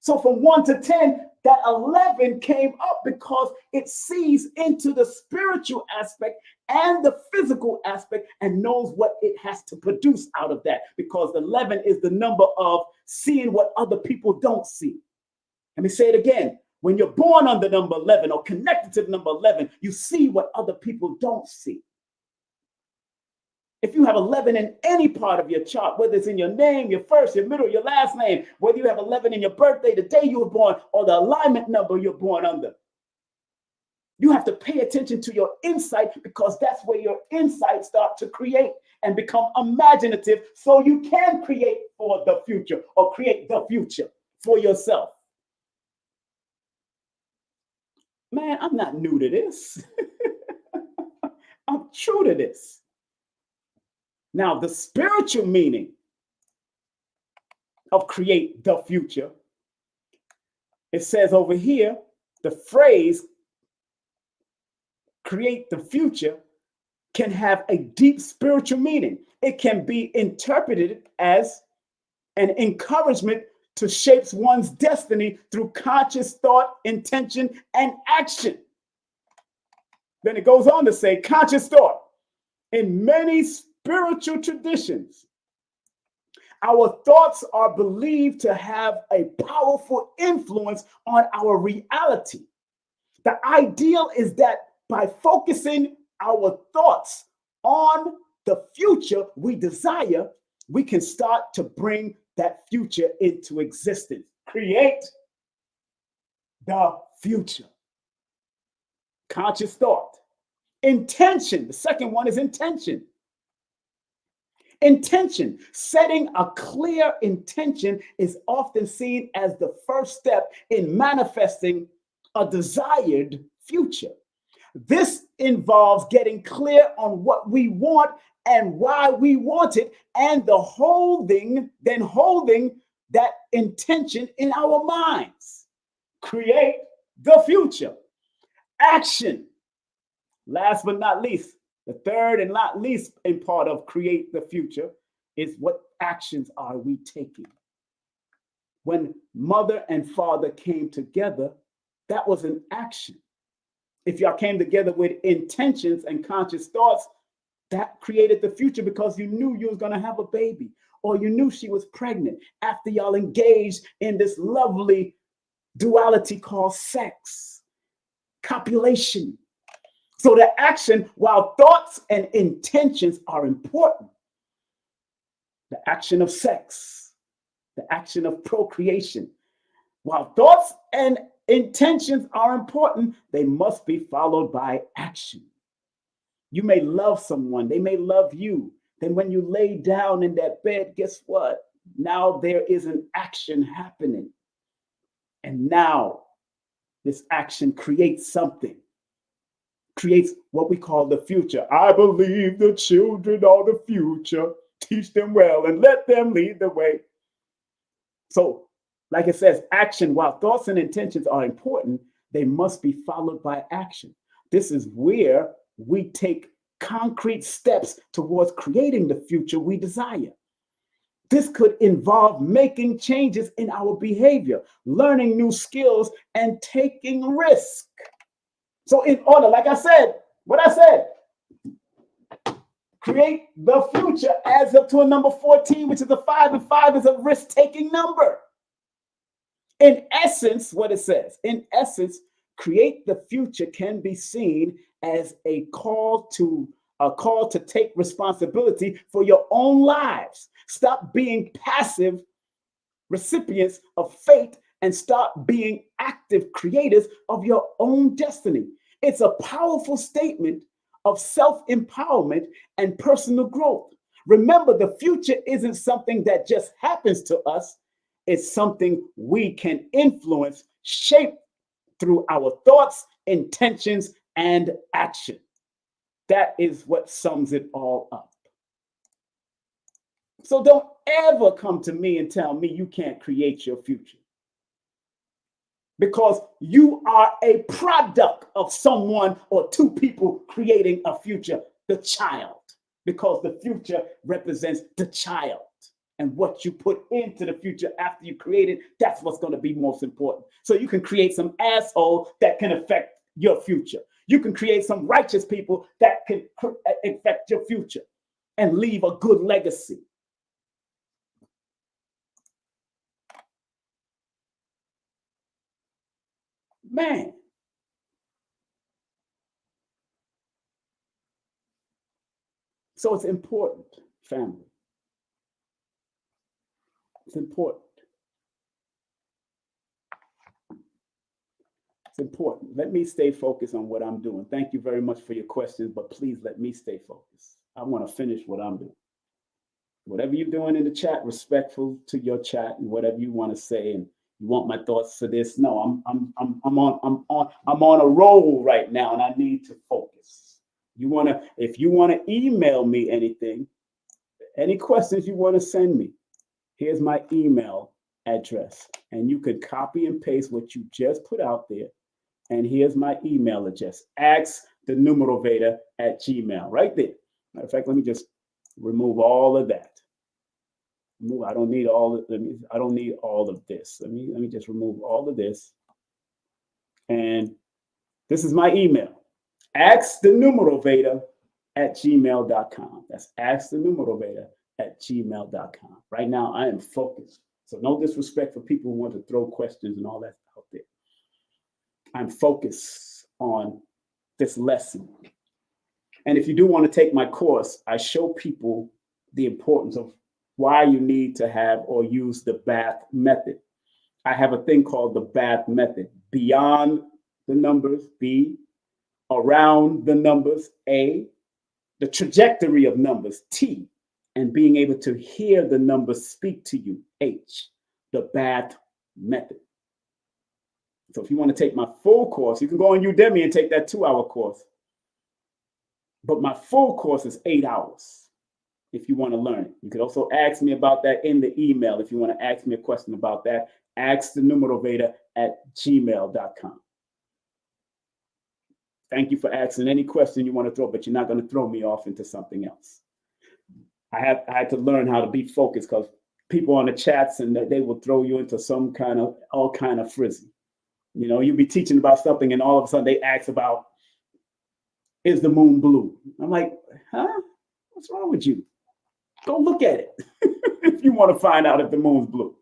So from 1 to 10, that 11 came up because it sees into the spiritual aspect and the physical aspect and knows what it has to produce out of that, because 11 is the number of seeing what other people don't see. Let me say it again. When you're born on the number 11 or connected to the number 11, you see what other people don't see. If you have 11 in any part of your chart, whether it's in your name, your first, your middle, your last name, whether you have 11 in your birthday, the day you were born, or the alignment number you're born under, you have to pay attention to your insight, because that's where your insights start to create and become imaginative, so you can create for the future or create the future for yourself. Man, I'm not new to this. I'm true to this. Now, the spiritual meaning of create the future, it says over here, the phrase create the future can have a deep spiritual meaning. It can be interpreted as an encouragement to shape one's destiny through conscious thought, intention, and action. Then it goes on to say conscious thought. In many spiritual traditions, our thoughts are believed to have a powerful influence on our reality. The ideal is that by focusing our thoughts on the future we desire, we can start to bring that future into existence. Create the future. Conscious thought. Intention. The second one is intention. Intention. Setting a clear intention is often seen as the first step in manifesting a desired future. This involves getting clear on what we want and why we want it, and holding that intention in our minds. Create the future. Action. Last but not least, the third and not least in part of create the future is what actions are we taking? When mother and father came together, that was an action. If y'all came together with intentions and conscious thoughts, that created the future, because you knew you was going to have a baby, or you knew she was pregnant after y'all engaged in this lovely duality called sex, copulation. So the action, while thoughts and intentions are important, the action of sex, the action of procreation, while thoughts and intentions are important, they must be followed by action. You may love someone, they may love you. Then when you lay down in that bed, guess what? Now there is an action happening. And now this action creates something, creates what we call the future. I believe the children are the future. Teach them well and let them lead the way. So, like it says, action, while thoughts and intentions are important, they must be followed by action. This is where we take concrete steps towards creating the future we desire. This could involve making changes in our behavior, learning new skills, and taking risk. So in order, like I said, create the future adds up to a number 14, which is a 5, and 5 is a risk-taking number. In essence, what it says, create the future can be seen as a call to take responsibility for your own lives. Stop being passive recipients of fate and start being active creators of your own destiny. It's a powerful statement of self-empowerment and personal growth. Remember, the future isn't something that just happens to us. It's something we can influence, shape through our thoughts, intentions, and action. That is what sums it all up. So don't ever come to me and tell me you can't create your future, because you are a product of someone or two people creating a future the child, because the future represents the child. And what you put into the future after you create it, that's what's going to be most important. So you can create some asshole that can affect your future. You can create some righteous people that can affect your future and leave a good legacy. Man. So it's important, family. It's important. It's important. Let me stay focused on what I'm doing. Thank you very much for your questions, but please let me stay focused. I want to finish what I'm doing. Whatever you're doing in the chat, respectful to your chat and whatever you want to say, and you want my thoughts for this. No, I'm on a roll right now, and I need to focus. If you want to email me anything, any questions you want to send me, here's my email address, and you could copy and paste what you just put out there. And here's my email address: askthenumerovator@gmail. Right there. Matter of fact, let me just remove all of that. I don't need all of this. Let me just remove all of this. And this is my email: askthenumerovator@gmail.com. That's askthenumerovator@gmail.com. Right now, I am focused. So no disrespect for people who want to throw questions and all that out there. I'm focused on this lesson. And if you do want to take my course, I show people the importance of why you need to have or use the BATH method. I have a thing called the BATH method: beyond the numbers, B; around the numbers, A; the trajectory of numbers, T; and being able to hear the numbers speak to you, H, the BATH method. So if you want to take my full course, you can go on Udemy and take that 2-hour course. But my full course is 8 hours if you want to learn it. You could also ask me about that in the email if you want to ask me a question about that. askthenumerovator@gmail.com. Thank you for asking any question you want to throw, but you're not going to throw me off into something else. I had to learn how to be focused, because people on the chats, and they will throw you into all kind of frizzy. You know, you'll be teaching about something and all of a sudden they ask about, is the moon blue? I'm like, huh? What's wrong with you? Go look at it if you want to find out if the moon's blue.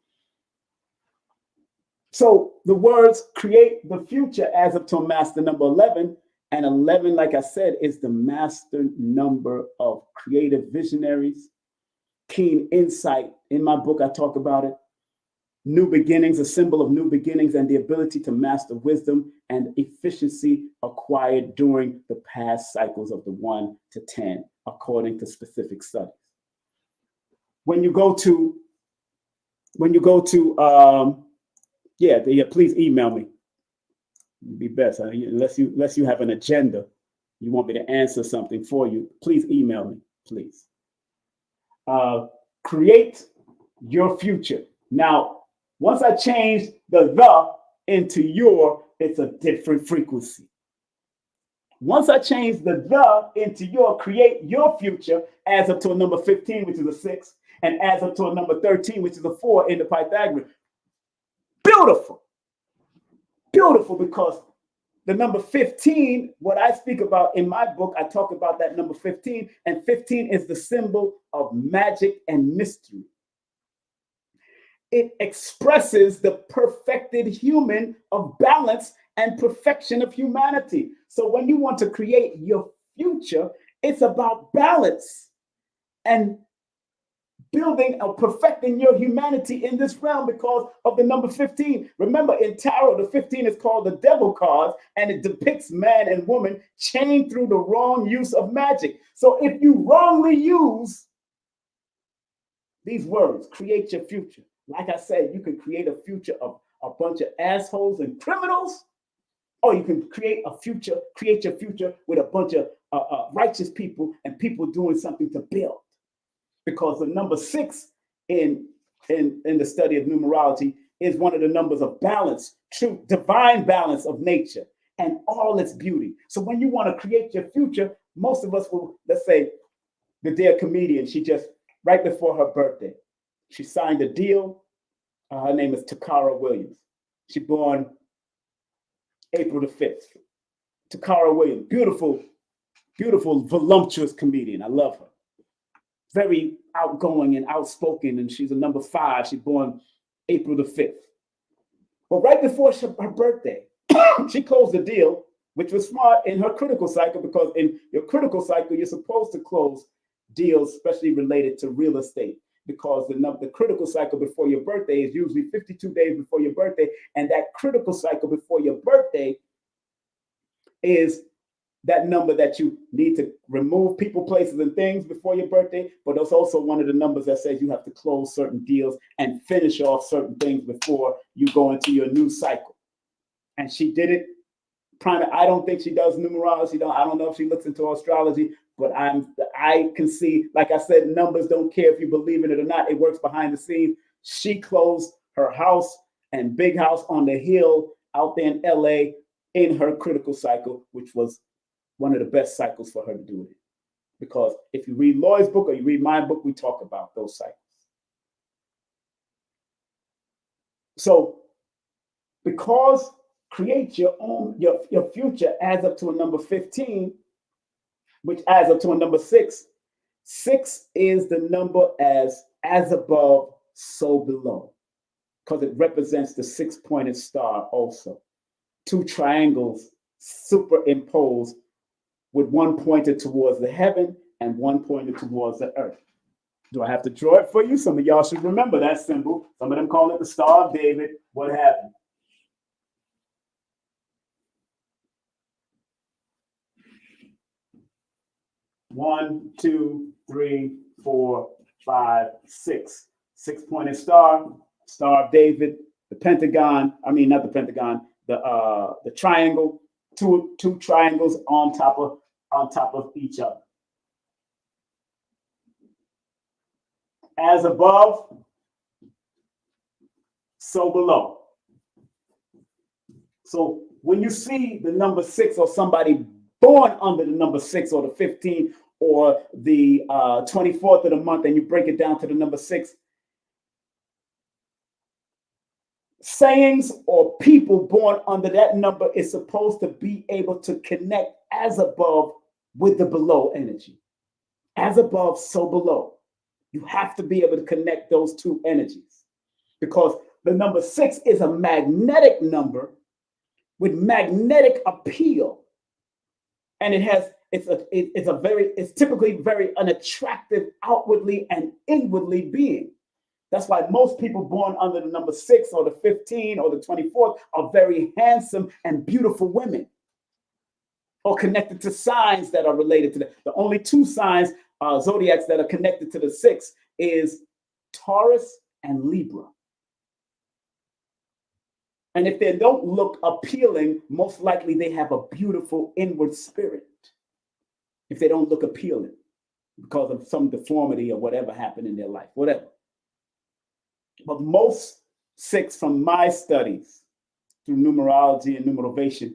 So the words create the future adds up to a master number 11. And 11, like I said, is the master number of creative visionaries, keen insight. In my book, I talk about it. New beginnings, a symbol of new beginnings, and the ability to master wisdom and efficiency acquired during the past cycles of the 1 to 10, according to specific studies. When you go to, please email me. It'd be best, unless you have an agenda, you want me to answer something for you. Please email me, please. Create your future. Now, once I change the into your, it's a different frequency. Once I change the into your, create your future, adds up to a number 15, which is a 6, and adds up to a number 13, which is a 4 in the Pythagorean. Beautiful. Beautiful, because the number 15, what I speak about in my book, I talk about that number 15, and 15 is the symbol of magic and mystery. It expresses the perfected human of balance and perfection of humanity. So when you want to create your future, it's about balance and building or perfecting your humanity in this realm because of the number 15. Remember, in tarot, the 15 is called the devil card, and it depicts man and woman chained through the wrong use of magic. So if you wrongly use these words, create your future. Like I said, you can create a future of a bunch of assholes and criminals, or you can create your future with a bunch of righteous people and people doing something to build. Because the number 6 in the study of numerology is one of the numbers of balance, true divine balance of nature and all its beauty. So when you want to create your future, most of us will, let's say, the dear comedian, she just, right before her birthday, she signed a deal. Her name is Takara Williams. She born April the 5th. Takara Williams, beautiful, beautiful, voluptuous comedian. I love her. Very outgoing and outspoken, and she's a number 5. She's born April the 5th. But right before her birthday, she closed the deal, which was smart in her critical cycle, because in your critical cycle, you're supposed to close deals, especially related to real estate, because the critical cycle before your birthday is usually 52 days before your birthday, and that critical cycle before your birthday is that number that you need to remove people, places, and things before your birthday. But it's also one of the numbers that says you have to close certain deals and finish off certain things before you go into your new cycle. And she did it. I don't think she does numerology. I don't know if she looks into astrology, but I can see, like I said, numbers don't care if you believe in it or not. It works behind the scenes. She closed her house and big house on the hill out there in LA in her critical cycle, which was one of the best cycles for her to do it. Because if you read Lloyd's book or you read my book, we talk about those cycles. So because create your own, your future adds up to a number 15, which adds up to a number 6. 6 is the number as above, so below, because it represents the 6-pointed star also. 2 triangles superimposed with one pointed towards the heaven and one pointed towards the earth. Do I have to draw it for you? Some of y'all should remember that symbol. Some of them call it the Star of David, what have you. One, two, three, 4, 5, 6. 6-pointed star, Star of David, the pentagon. I mean, not the pentagon. The triangle. Two triangles on top of each other. As above, so below. So when you see the number 6 or somebody born under the number 6 or the 15 or the 24th of the month, and you break it down to the number 6, sayings or people born under that number is supposed to be able to connect as above with the below energy. As above, so below. You have to be able to connect those two energies, because the number 6 is a magnetic number with magnetic appeal. And it's typically very unattractive outwardly and inwardly being. That's why most people born under the number 6 or the 15 or the 24th are very handsome and beautiful women, or connected to signs that are related to that. The only 2 signs, zodiacs, that are connected to the 6 is Taurus and Libra. And if they don't look appealing, most likely they have a beautiful inward spirit. If they don't look appealing because of some deformity or whatever happened in their life, whatever. But most 6, from my studies through numerology and numerovation,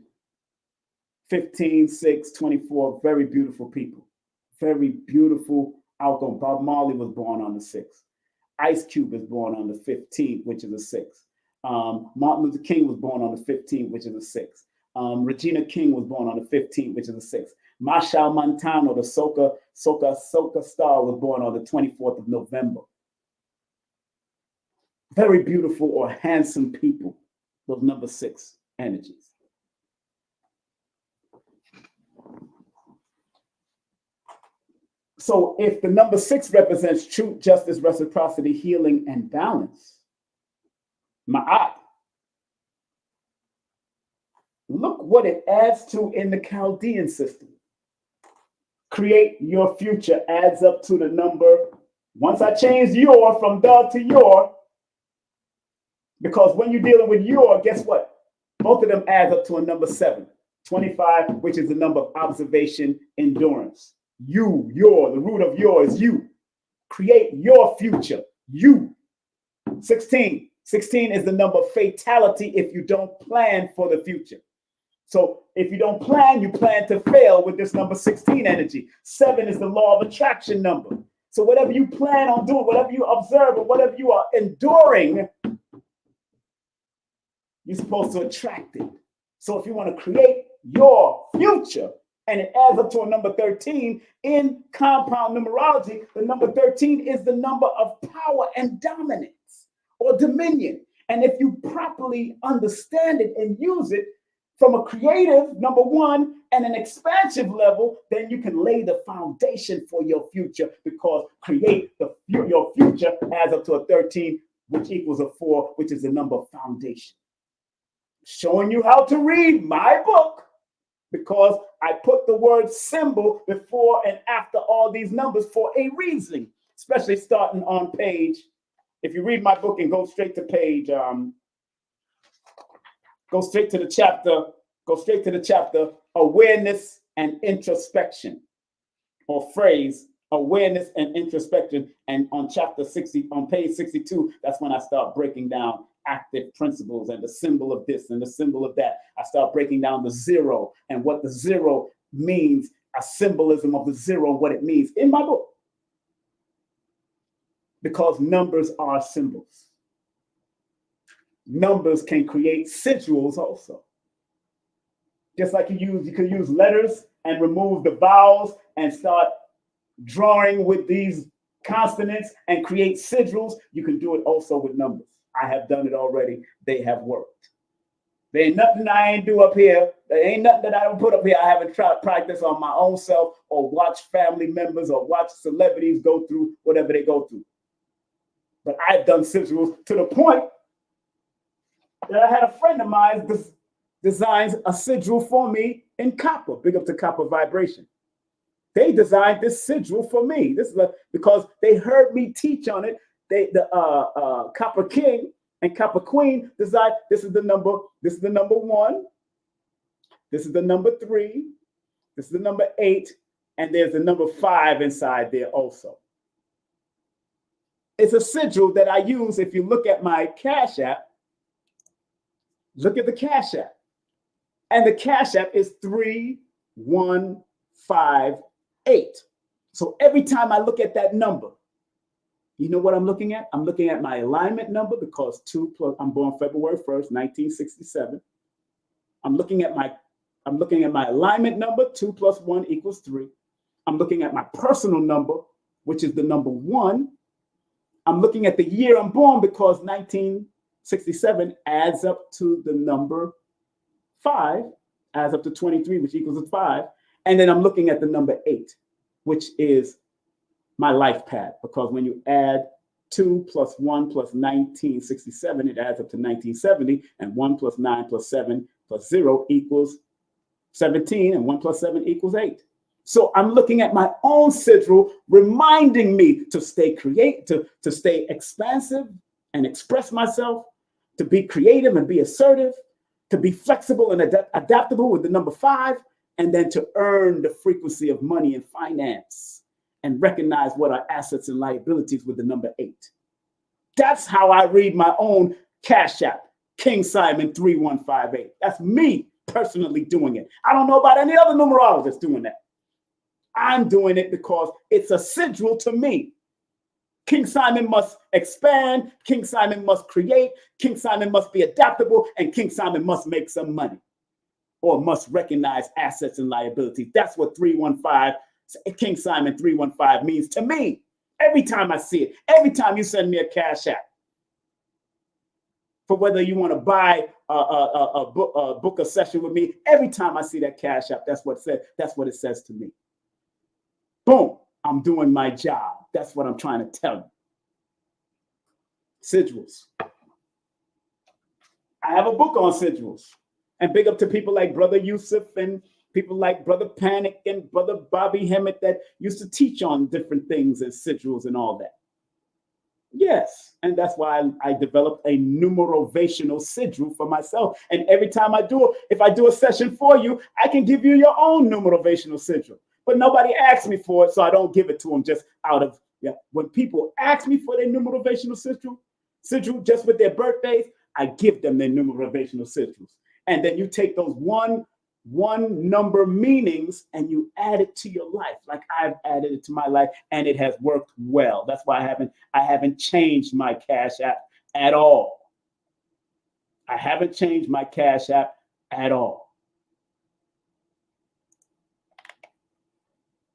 15, 6, 24, very beautiful people. Very beautiful outcome. Bob Marley was born on the 6th. Ice Cube is born on the 15th, which is a 6th. Martin Luther King was born on the 15th, which is a 6th. Regina King was born on the 15th, which is a 6th. Machel Montano, the soca star, was born on the 24th of November. Very beautiful or handsome people, those number 6 energies. So if the number 6 represents truth, justice, reciprocity, healing, and balance, Ma'at, look what it adds to in the Chaldean system. Create your future adds up to the number. Once I change your from the to your, because when you're dealing with your, guess what? Both of them add up to a number 7. 25, which is the number of observation, endurance. You, your, the root of your is you. Create your future, you. 16 is the number of fatality if you don't plan for the future. So if you don't plan, you plan to fail with this number 16 energy. 7 is the law of attraction number. So whatever you plan on doing, whatever you observe, or whatever you are enduring, you're supposed to attract it. So if you want to create your future, and it adds up to a number 13 in compound numerology, the number 13 is the number of power and dominance or dominion. And if you properly understand it and use it from a creative, number one, and an expansive level, then you can lay the foundation for your future, because your future adds up to a 13, which equals a 4, which is the number of foundation. Showing you how to read my book, because I put the word symbol before and after all these numbers for a reason, especially starting on page. If you read my book and go straight to page, go straight to the chapter, awareness and introspection, or phrase awareness and introspection. And on chapter 60, on page 62, that's when I start breaking down active principles and the symbol of this and the symbol of that. I start breaking down the zero and what the zero means, a symbolism of the zero and what it means in my book. Because numbers are symbols. Numbers can create sigils also. Just like you could use letters and remove the vowels and start drawing with these consonants and create sigils. You can do it also with numbers. I have done it already. They have worked. There ain't nothing I ain't do up here. There ain't nothing that I don't put up here. I haven't tried practice on my own self, or watch family members or watch celebrities go through whatever they go through. But I've done sigils to the point that I had a friend of mine designs a sigil for me in copper. Big up to Copper Vibration. They designed this sigil for me. This is because they heard me teach on it. The Copper King and Copper Queen designed. This is the number 1. This is the number 3. This is the number 8, and there's the number 5 inside there also. It's a sigil that I use. If you look at my Cash App, look at the Cash App. And the Cash App is 3158. So every time I look at that number, you know what I'm looking at? I'm looking at my alignment number, because I'm born February 1st, 1967. I'm looking at my alignment number, 2 + 1 = 3. I'm looking at my personal number, which is the number 1. I'm looking at the year I'm born, because 1967 adds up to the number 5, adds up to 23, which equals 5. And then I'm looking at the number 8, which is my life path, because when you add 2 + 1 + 1967, it adds up to 1970, and 1 + 9 + 7 + 0 equals 17, and 1 + 7 = 8. So I'm looking at my own sigil, reminding me to stay creative, to stay expansive and express myself, to be creative and be assertive, to be flexible and adaptable with the number 5, and then to earn the frequency of money and finance, and recognize what are assets and liabilities with the number 8. That's how I read my own Cash App, King Simon 3158. That's me personally doing it. I don't know about any other numerologist doing that. I'm doing it because it's a sigil to me. King Simon must expand, King Simon must create, King Simon must be adaptable, and King Simon must make some money, or must recognize assets and liabilities. That's what 315, King Simon 315 means to me. Every time I see it, every time you send me a Cash App, for whether you want to buy book a session with me, every time I see that Cash App, that's what it says to me. Boom, I'm doing my job. That's what I'm trying to tell you. Sigils. I have a book on sigils. And big up to people like Brother Yusuf and people like Brother Panic and Brother Bobby Hemmett that used to teach on different things and sigils and all that. Yes, and that's why I developed a numerovational sigil for myself. And every time if I do a session for you, I can give you your own numerovational sigil. But nobody asks me for it, so I don't give it to them just out of, When people ask me for their numerovational sigil just with their birthdays, I give them their numerovational sigils. And then you take those 1 one number meanings and you add it to your life, like I've added it to my life, and it has worked well. That's why I haven't changed my Cash App at all. I haven't changed my Cash App at all.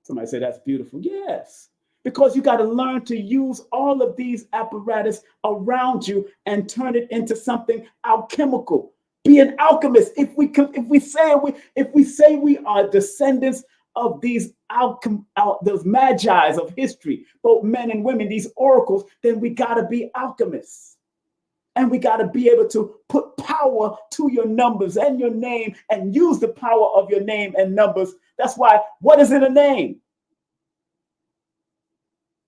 Somebody said that's beautiful. Yes, because you got to learn to use all of these apparatus around you and turn it into something alchemical. Be an alchemist. If we say we are descendants of these those magi's of history, both men and women, these oracles, then we got to be alchemists. And we got to be able to put power to your numbers and your name and use the power of your name and numbers. That's why, what is in a name?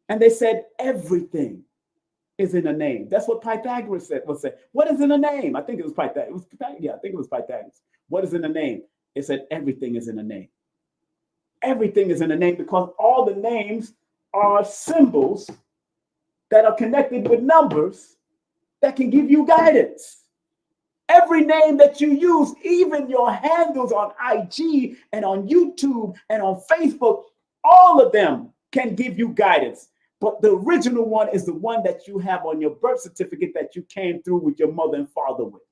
And they said everything is in a name. That's what Pythagoras said. What is in a name? I think it was Pythagoras. Yeah, I think it was Pythagoras. What is in a name? It said everything is in a name. Everything is in a name because all the names are symbols that are connected with numbers that can give you guidance. Every name that you use, even your handles on IG and on YouTube and on Facebook, all of them can give you guidance. But the original one is the one that you have on your birth certificate that you came through with your mother and father with.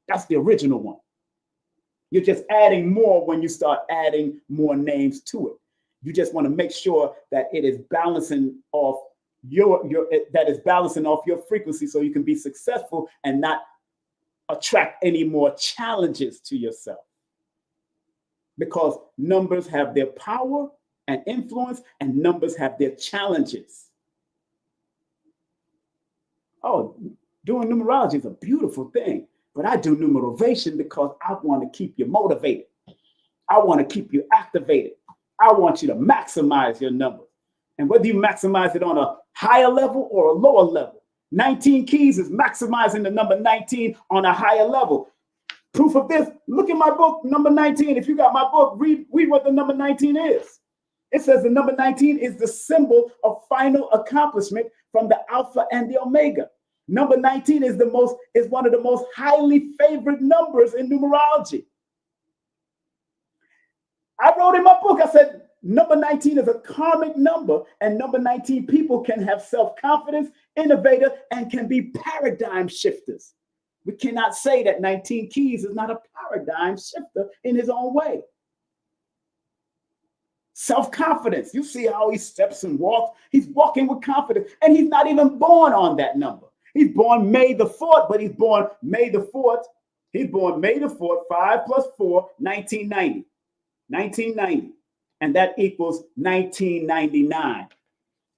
That's the original one. You're just adding more when you start adding more names to it. You just want to make sure that it is balancing off your frequency so you can be successful and not attract any more challenges to yourself. Because numbers have their power and influence, and numbers have their challenges. Oh, doing numerology is a beautiful thing, but I do numerovation because I want to keep you motivated. I want to keep you activated. I want you to maximize your numbers. And whether you maximize it on a higher level or a lower level, 19 keys is maximizing the number 19 on a higher level. Proof of this, look at my book, number 19. If you got my book, read what the number 19 is. It says the number 19 is the symbol of final accomplishment from the Alpha and the Omega. Number 19 is one of the most highly favored numbers in numerology. I wrote in my book, I said, number 19 is a karmic number, and number 19 people can have self-confidence, innovator, and can be paradigm shifters. We cannot say that 19 keys is not a paradigm shifter in his own way. Self-confidence. You see how he steps and walks. He's walking with confidence, and he's not even born on that number. He's born May the 4th, but he's born May the 4th. He's born May the 4th, 5 plus 4, 1990. 1990. And that equals 1999.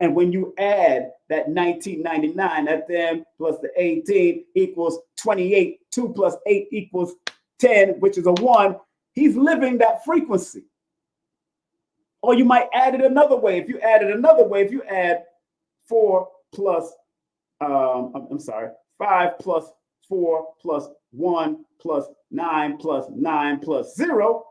And when you add that 1999, that 10 plus the 18 equals 28. 2 plus 8 equals 10, which is a 1. He's living that frequency. Or you might add it another way. If you add 4 plus, 5 plus 4 plus 1 plus 9 plus 9 plus 0,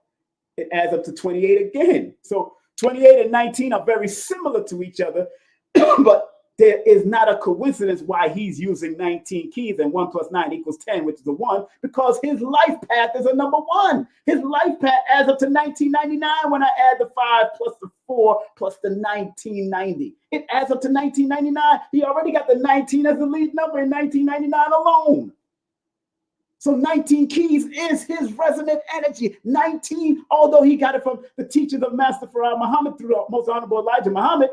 it adds up to 28 again. So 28 and 19 are very similar to each other, but there is not a coincidence why he's using 19 keys and 1 plus 9 equals 10, which is a 1, because his life path is a number 1. His life path adds up to 1999 when I add the 5 plus the 4 plus the 1990. It adds up to 1999. He already got the 19 as the lead number in 1999 alone. So 19 keys is his resonant energy. 19, although he got it from the teachings of Master Farah Muhammad through the Most Honorable Elijah Muhammad,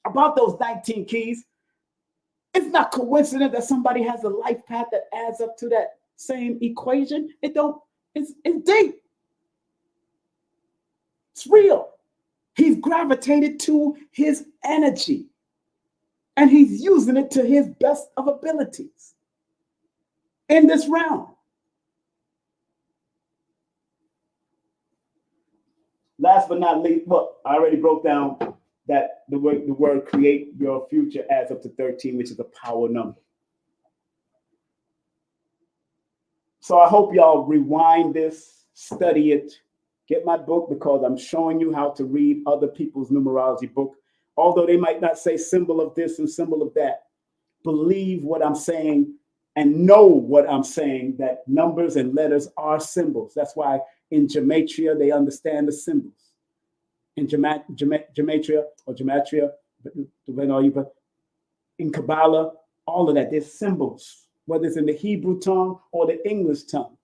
about those 19 keys, it's not coincident that somebody has a life path that adds up to that same equation. It's deep. It's real. He's gravitated to his energy, and he's using it to his best of abilities in this realm. Last but not least, look, I already broke down that the word create your future adds up to 13, which is a power number. So I hope y'all rewind this, study it, get my book, because I'm showing you how to read other people's numerology book. Although they might not say symbol of this and symbol of that, believe what I'm saying and know what I'm saying, that numbers and letters are symbols. That's why In gematria, they understand the symbols. In gematria or gematria, in Kabbalah, all of that, there's symbols, whether it's in the Hebrew tongue or the English tongue.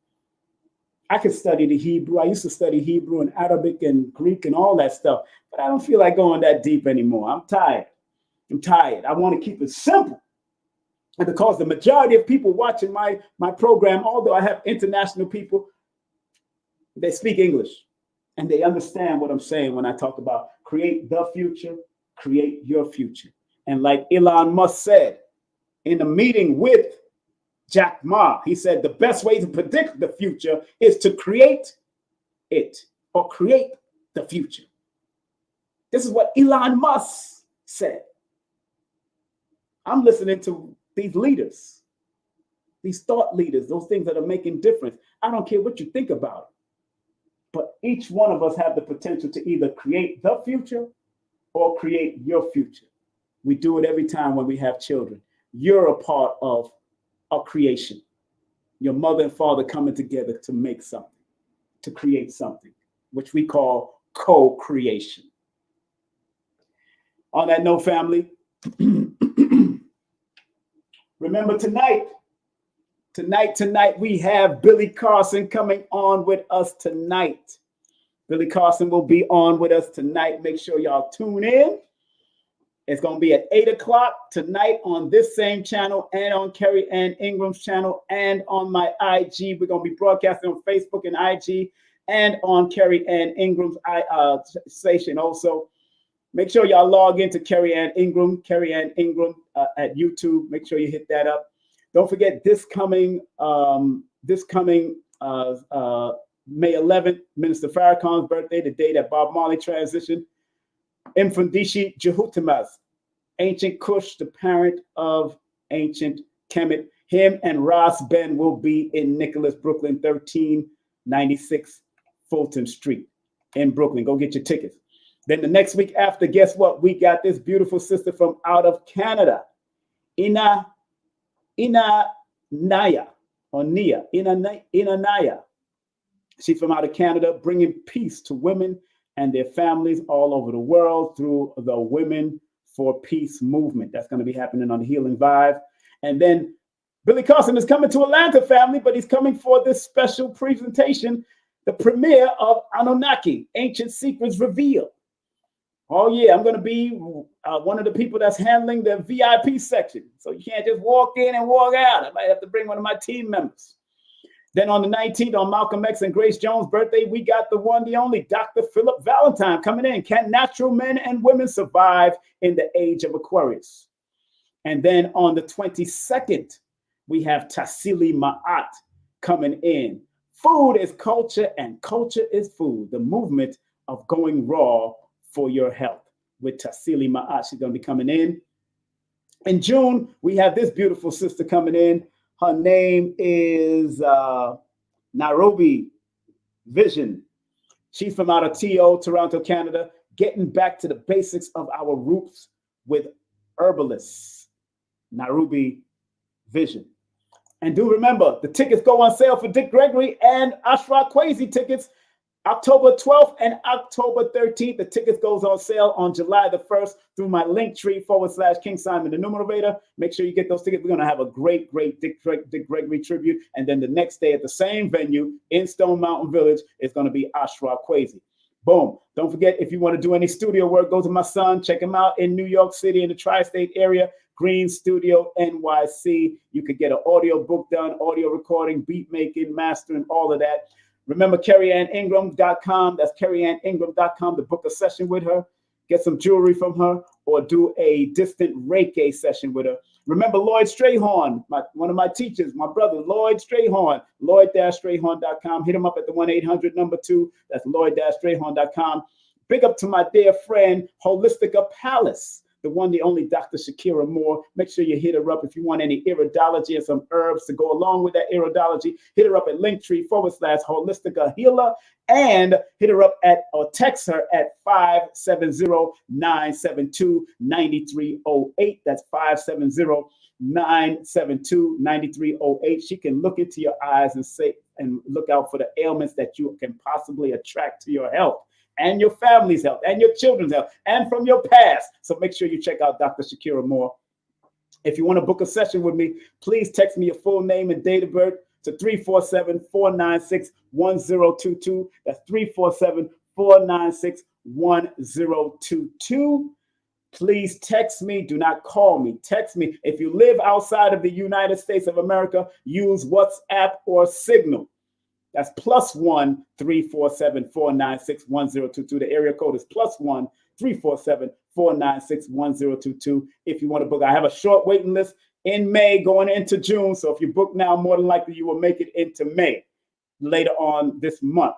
I could study the Hebrew. I used to study Hebrew and Arabic and Greek and all that stuff, but I don't feel like going that deep anymore. I'm tired. I want to keep it simple. And because the majority of people watching my program, although I have international people, they speak English and they understand what I'm saying when I talk about create the future, create your future. And like Elon Musk said in a meeting with Jack Ma, he said the best way to predict the future is to create it or create the future. This is what Elon Musk said. I'm listening to these leaders, these thought leaders, those things that are making difference. I don't care what you think about it, but each one of us have the potential to either create the future or create your future. We do it every time when we have children. You're a part of a creation. Your mother and father coming together to make something, to create something, which we call co-creation. On that note, family, remember tonight, we have Billy Carson coming on with us tonight. Billy Carson will be on with us tonight. Make sure y'all tune in. It's going to be at 8 o'clock tonight on this same channel and on Carrie Ann Ingram's channel and on my IG. We're going to be broadcasting on Facebook and IG and on Carrie Ann Ingram's station also. Make sure y'all log into Carrie Ann Ingram at YouTube. Make sure you hit that up. Don't forget this coming May 11th, Minister Farrakhan's birthday, the day that Bob Marley transitioned. Mfundishi Jehutimaz, ancient Kush, the parent of ancient Kemet. Him and Ross Ben will be in Nicholas, Brooklyn, 1396 Fulton Street in Brooklyn. Go get your tickets. Then the next week after, guess what? We got this beautiful sister from out of Canada, Ina Naya. She's from out of Canada, bringing peace to women and their families all over the world through the Women for Peace movement. That's going to be happening on the Healing Vibe. And then Billy Carson is coming to Atlanta, family, but he's coming for this special presentation, the premiere of Anunnaki, Ancient Secrets Revealed. Oh, yeah, I'm going to be one of the people that's handling the VIP section. So you can't just walk in and walk out. I might have to bring one of my team members. Then on the 19th, on Malcolm X and Grace Jones' birthday, we got the one, the only Dr. Philip Valentine coming in. Can natural men and women survive in the age of Aquarius? And then on the 22nd, we have Tassili Ma'at coming in. Food is culture and culture is food. The movement of going raw for your health with Tassili Ma'at. She's going to be coming in. In June, we have this beautiful sister coming in. Her name is Nairobi Vision. She's from out of Toronto, Canada, getting back to the basics of our roots with herbalists. Nairobi Vision. And do remember, the tickets go on sale for Dick Gregory and Ashra Kwesi tickets October 12th and October 13th. The tickets goes on sale on July the 1st through my Linktr.ee/KingSimonthenumerovator. Make sure you get those tickets. We're going to have a great Dick Gregory tribute. And then the next day at the same venue in Stone Mountain Village is going to be Ashra Kwesi. Boom. Don't forget, if you want to do any studio work, go to my son. Check him out in New York City in the tri-state area. Green Studio NYC. You could get an audio book done, audio recording, beat making, mastering, all of that. Remember KarrieAnnIngram.com. That's KarrieAnnIngram.com to book a session with her, get some jewelry from her, or do a distant Reiki session with her. Remember Lloyd Strayhorn, one of my teachers, my brother, Lloyd Strayhorn, Lloyd-Strayhorn.com. Hit him up at the 1-800-2. That's Lloyd-Strayhorn.com. Big up to my dear friend, Holistica Palace, the one, the only Dr. Shakira Moore. Make sure you hit her up if you want any iridology and some herbs to go along with that iridology. Hit her up at Linktree/Holistica Healer, and hit her up at or text her at 570-972-9308. That's 972-9308. She can look into your eyes and say and look out for the ailments that you can possibly attract to your health and your family's health and your children's health and from your past. So make sure you check out Dr. Shakira Moore. If you want to book a session with me, please text me your full name and date of birth to 347-496-1022. That's 347-496-1022. Please text me. Do not call me. Text me. If you live outside of the United States of America, use WhatsApp or Signal. That's +1 347-496-1022. The area code is +1 347-496-1022. If you want to book, I have a short waiting list in May going into June. So if you book now, more than likely you will make it into May later on this month.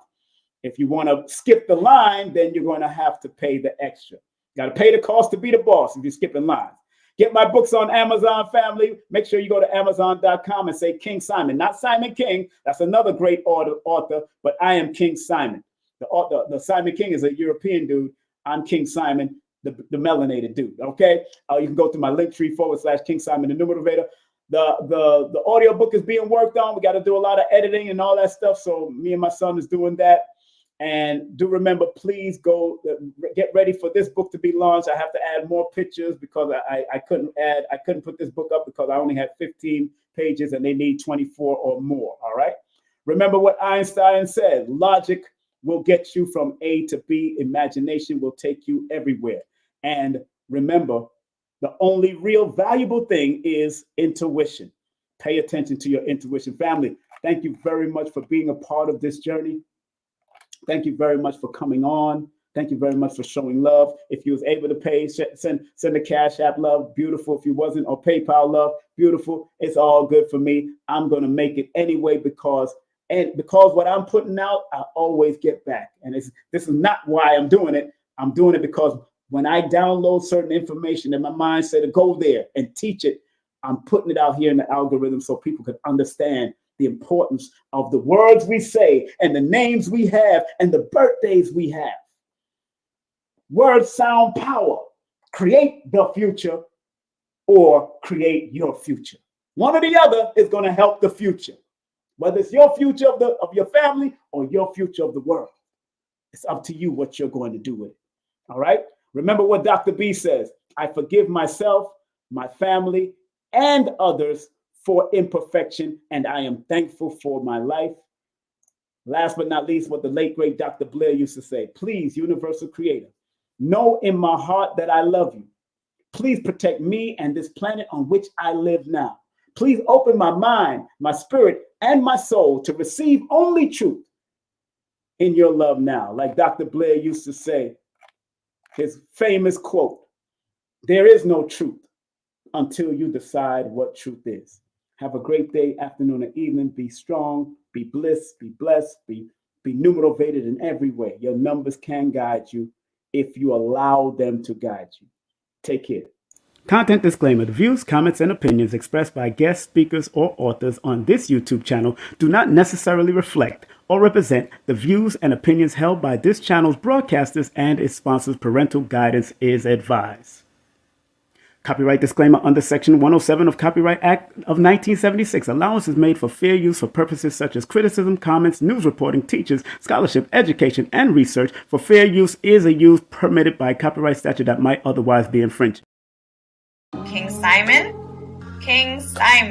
If you want to skip the line, then you're going to have to pay the extra. Got to pay the cost to be the boss if you're skipping lines. Get my books on Amazon, family. Make sure you go to Amazon.com and say King Simon, not Simon King. That's another great author, but I am King Simon. The Simon King is a European dude. I'm King Simon, the melanated dude. Okay, you can go to my Linktree/King Simon the Numerovator. The audio book is being worked on. We got to do a lot of editing and all that stuff. So me and my son is doing that. And do remember, please go get ready for this book to be launched. I have to add more pictures because I couldn't put this book up because I only had 15 pages and they need 24 or more. All right. Remember what Einstein said: logic will get you from A to B. Imagination will take you everywhere. And remember, the only real valuable thing is intuition. Pay attention to your intuition. Family, thank you very much for being a part of this journey. Thank you very much for coming on. Thank you very much for showing love. If you was able to pay, send a Cash App love, beautiful. If you wasn't, or PayPal love, beautiful. It's all good for me. I'm going to make it anyway because what I'm putting out, I always get back. And this is not why I'm doing it. I'm doing it because when I download certain information and my mind said to go there and teach it, I'm putting it out here in the algorithm so people could understand the importance of the words we say and the names we have and the birthdays we have. Words sound power. Create the future or create your future. One or the other is going to help the future. Whether it's your future of your family or your future of the world. It's up to you what you're going to do with it. All right? Remember what Dr. B says. I forgive myself, my family, and others for imperfection, and I am thankful for my life. Last but not least, what the late, great Dr. Blair used to say: please, universal creator, know in my heart that I love you. Please protect me and this planet on which I live now. Please open my mind, my spirit, and my soul to receive only truth in your love now. Like Dr. Blair used to say, his famous quote: there is no truth until you decide what truth is. Have a great day, afternoon, and evening. Be strong, be blessed, be blessed, be numerovated in every way. Your numbers can guide you if you allow them to guide you. Take care. Content disclaimer: the views, comments, and opinions expressed by guest speakers or authors on this YouTube channel do not necessarily reflect or represent the views and opinions held by this channel's broadcasters and its sponsors. Parental guidance is advised. Copyright disclaimer: under Section 107 of Copyright Act of 1976, allowance is made for fair use for purposes such as criticism, comments, news reporting, teachers, scholarship, education, and research. For fair use is a use permitted by copyright statute that might otherwise be infringed. King Simon.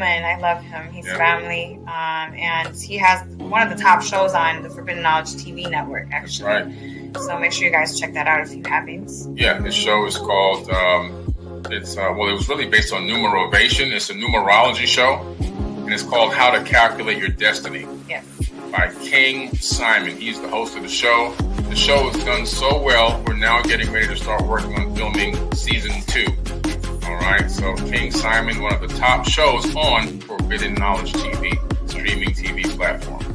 I love him. He's family. And he has one of the top shows on the Forbidden Knowledge TV network, actually. That's right. So make sure you guys check that out if you haven't. Yeah, his show is called, it was really based on numerovation. It's a numerology show. And it's called How to Calculate Your Destiny. Yes. By King Simon. He's the host of the show. The show has done so well, we're now getting ready to start working on filming season 2. All right, so King Simon, one of the top shows on Forbidden Knowledge TV, streaming TV platform.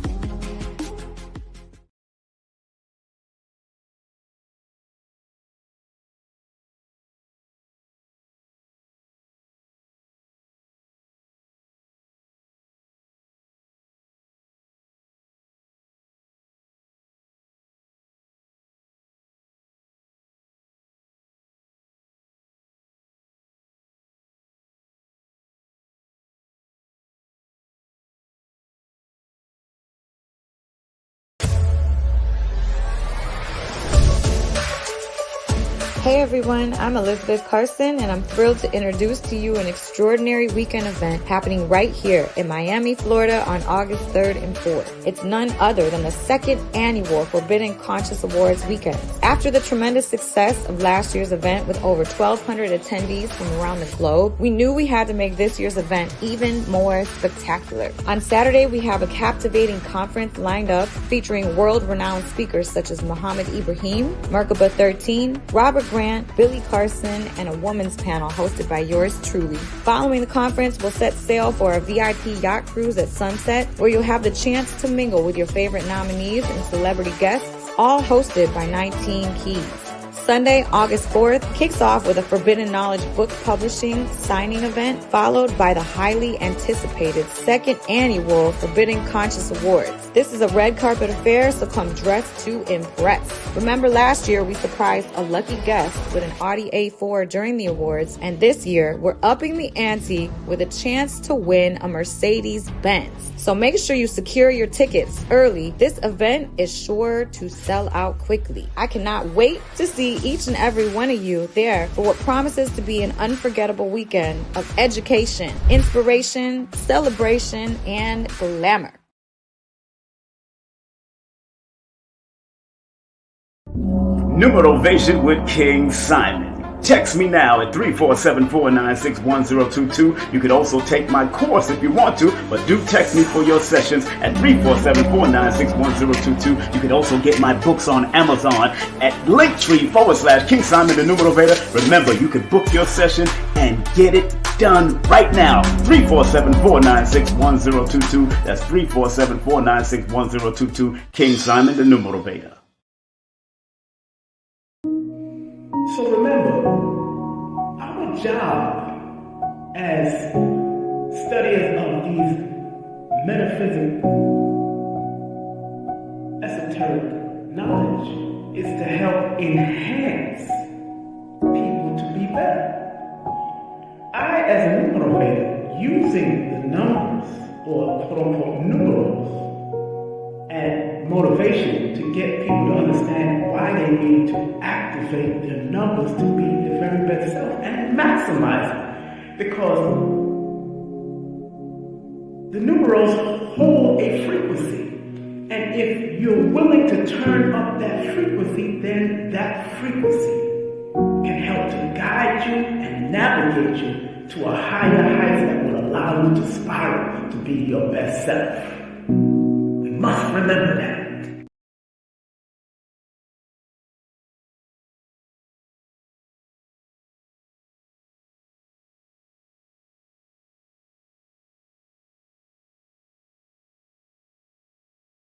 Hey everyone, I'm Elizabeth Carson and I'm thrilled to introduce to you an extraordinary weekend event happening right here in Miami, Florida on August 3rd and 4th. It's none other than the second annual Forbidden Conscious Awards weekend. After the tremendous success of last year's event with over 1,200 attendees from around the globe, we knew we had to make this year's event even more spectacular. On Saturday, we have a captivating conference lined up featuring world-renowned speakers such as Muhammad Ibrahim, Merkaba 13, Robert Grant, Billy Carson, and a women's panel hosted by yours truly. Following the conference, we'll set sail for a VIP yacht cruise at sunset where you'll have the chance to mingle with your favorite nominees and celebrity guests, all hosted by 19 Keys. Sunday, August 4th, kicks off with a Forbidden Knowledge book publishing signing event, followed by the highly anticipated second annual Forbidden Conscious Awards. This is a red carpet affair, so come dressed to impress. Remember last year we surprised a lucky guest with an Audi A4 during the awards, and this year we're upping the ante with a chance to win a Mercedes-Benz. So make sure you secure your tickets early. This event is sure to sell out quickly. I cannot wait to see each and every one of you there for what promises to be an unforgettable weekend of education, inspiration, celebration, and glamour. Numerovation with King Simon. Text me now at 347-496-1022. You could also take my course if you want to, but do text me for your sessions at 347-496-1022. You could also get my books on Amazon at Linktree/King Simon the Numerovator. Remember, you can book your session and get it done right now. 347-496-1022. That's 347-496-1022. King Simon the Numerovator. So remember, our job as studiers of these metaphysical, esoteric knowledge is to help enhance people to be better. I, as a numerovator, using the numbers, or quote-unquote numerals, and motivation to get people to understand why they need to activate their numbers to be their very best self and maximize it. Because the numerals hold a frequency. And if you're willing to turn up that frequency, then that frequency can help to guide you and navigate you to a higher height that will allow you to spiral to be your best self. We must remember that.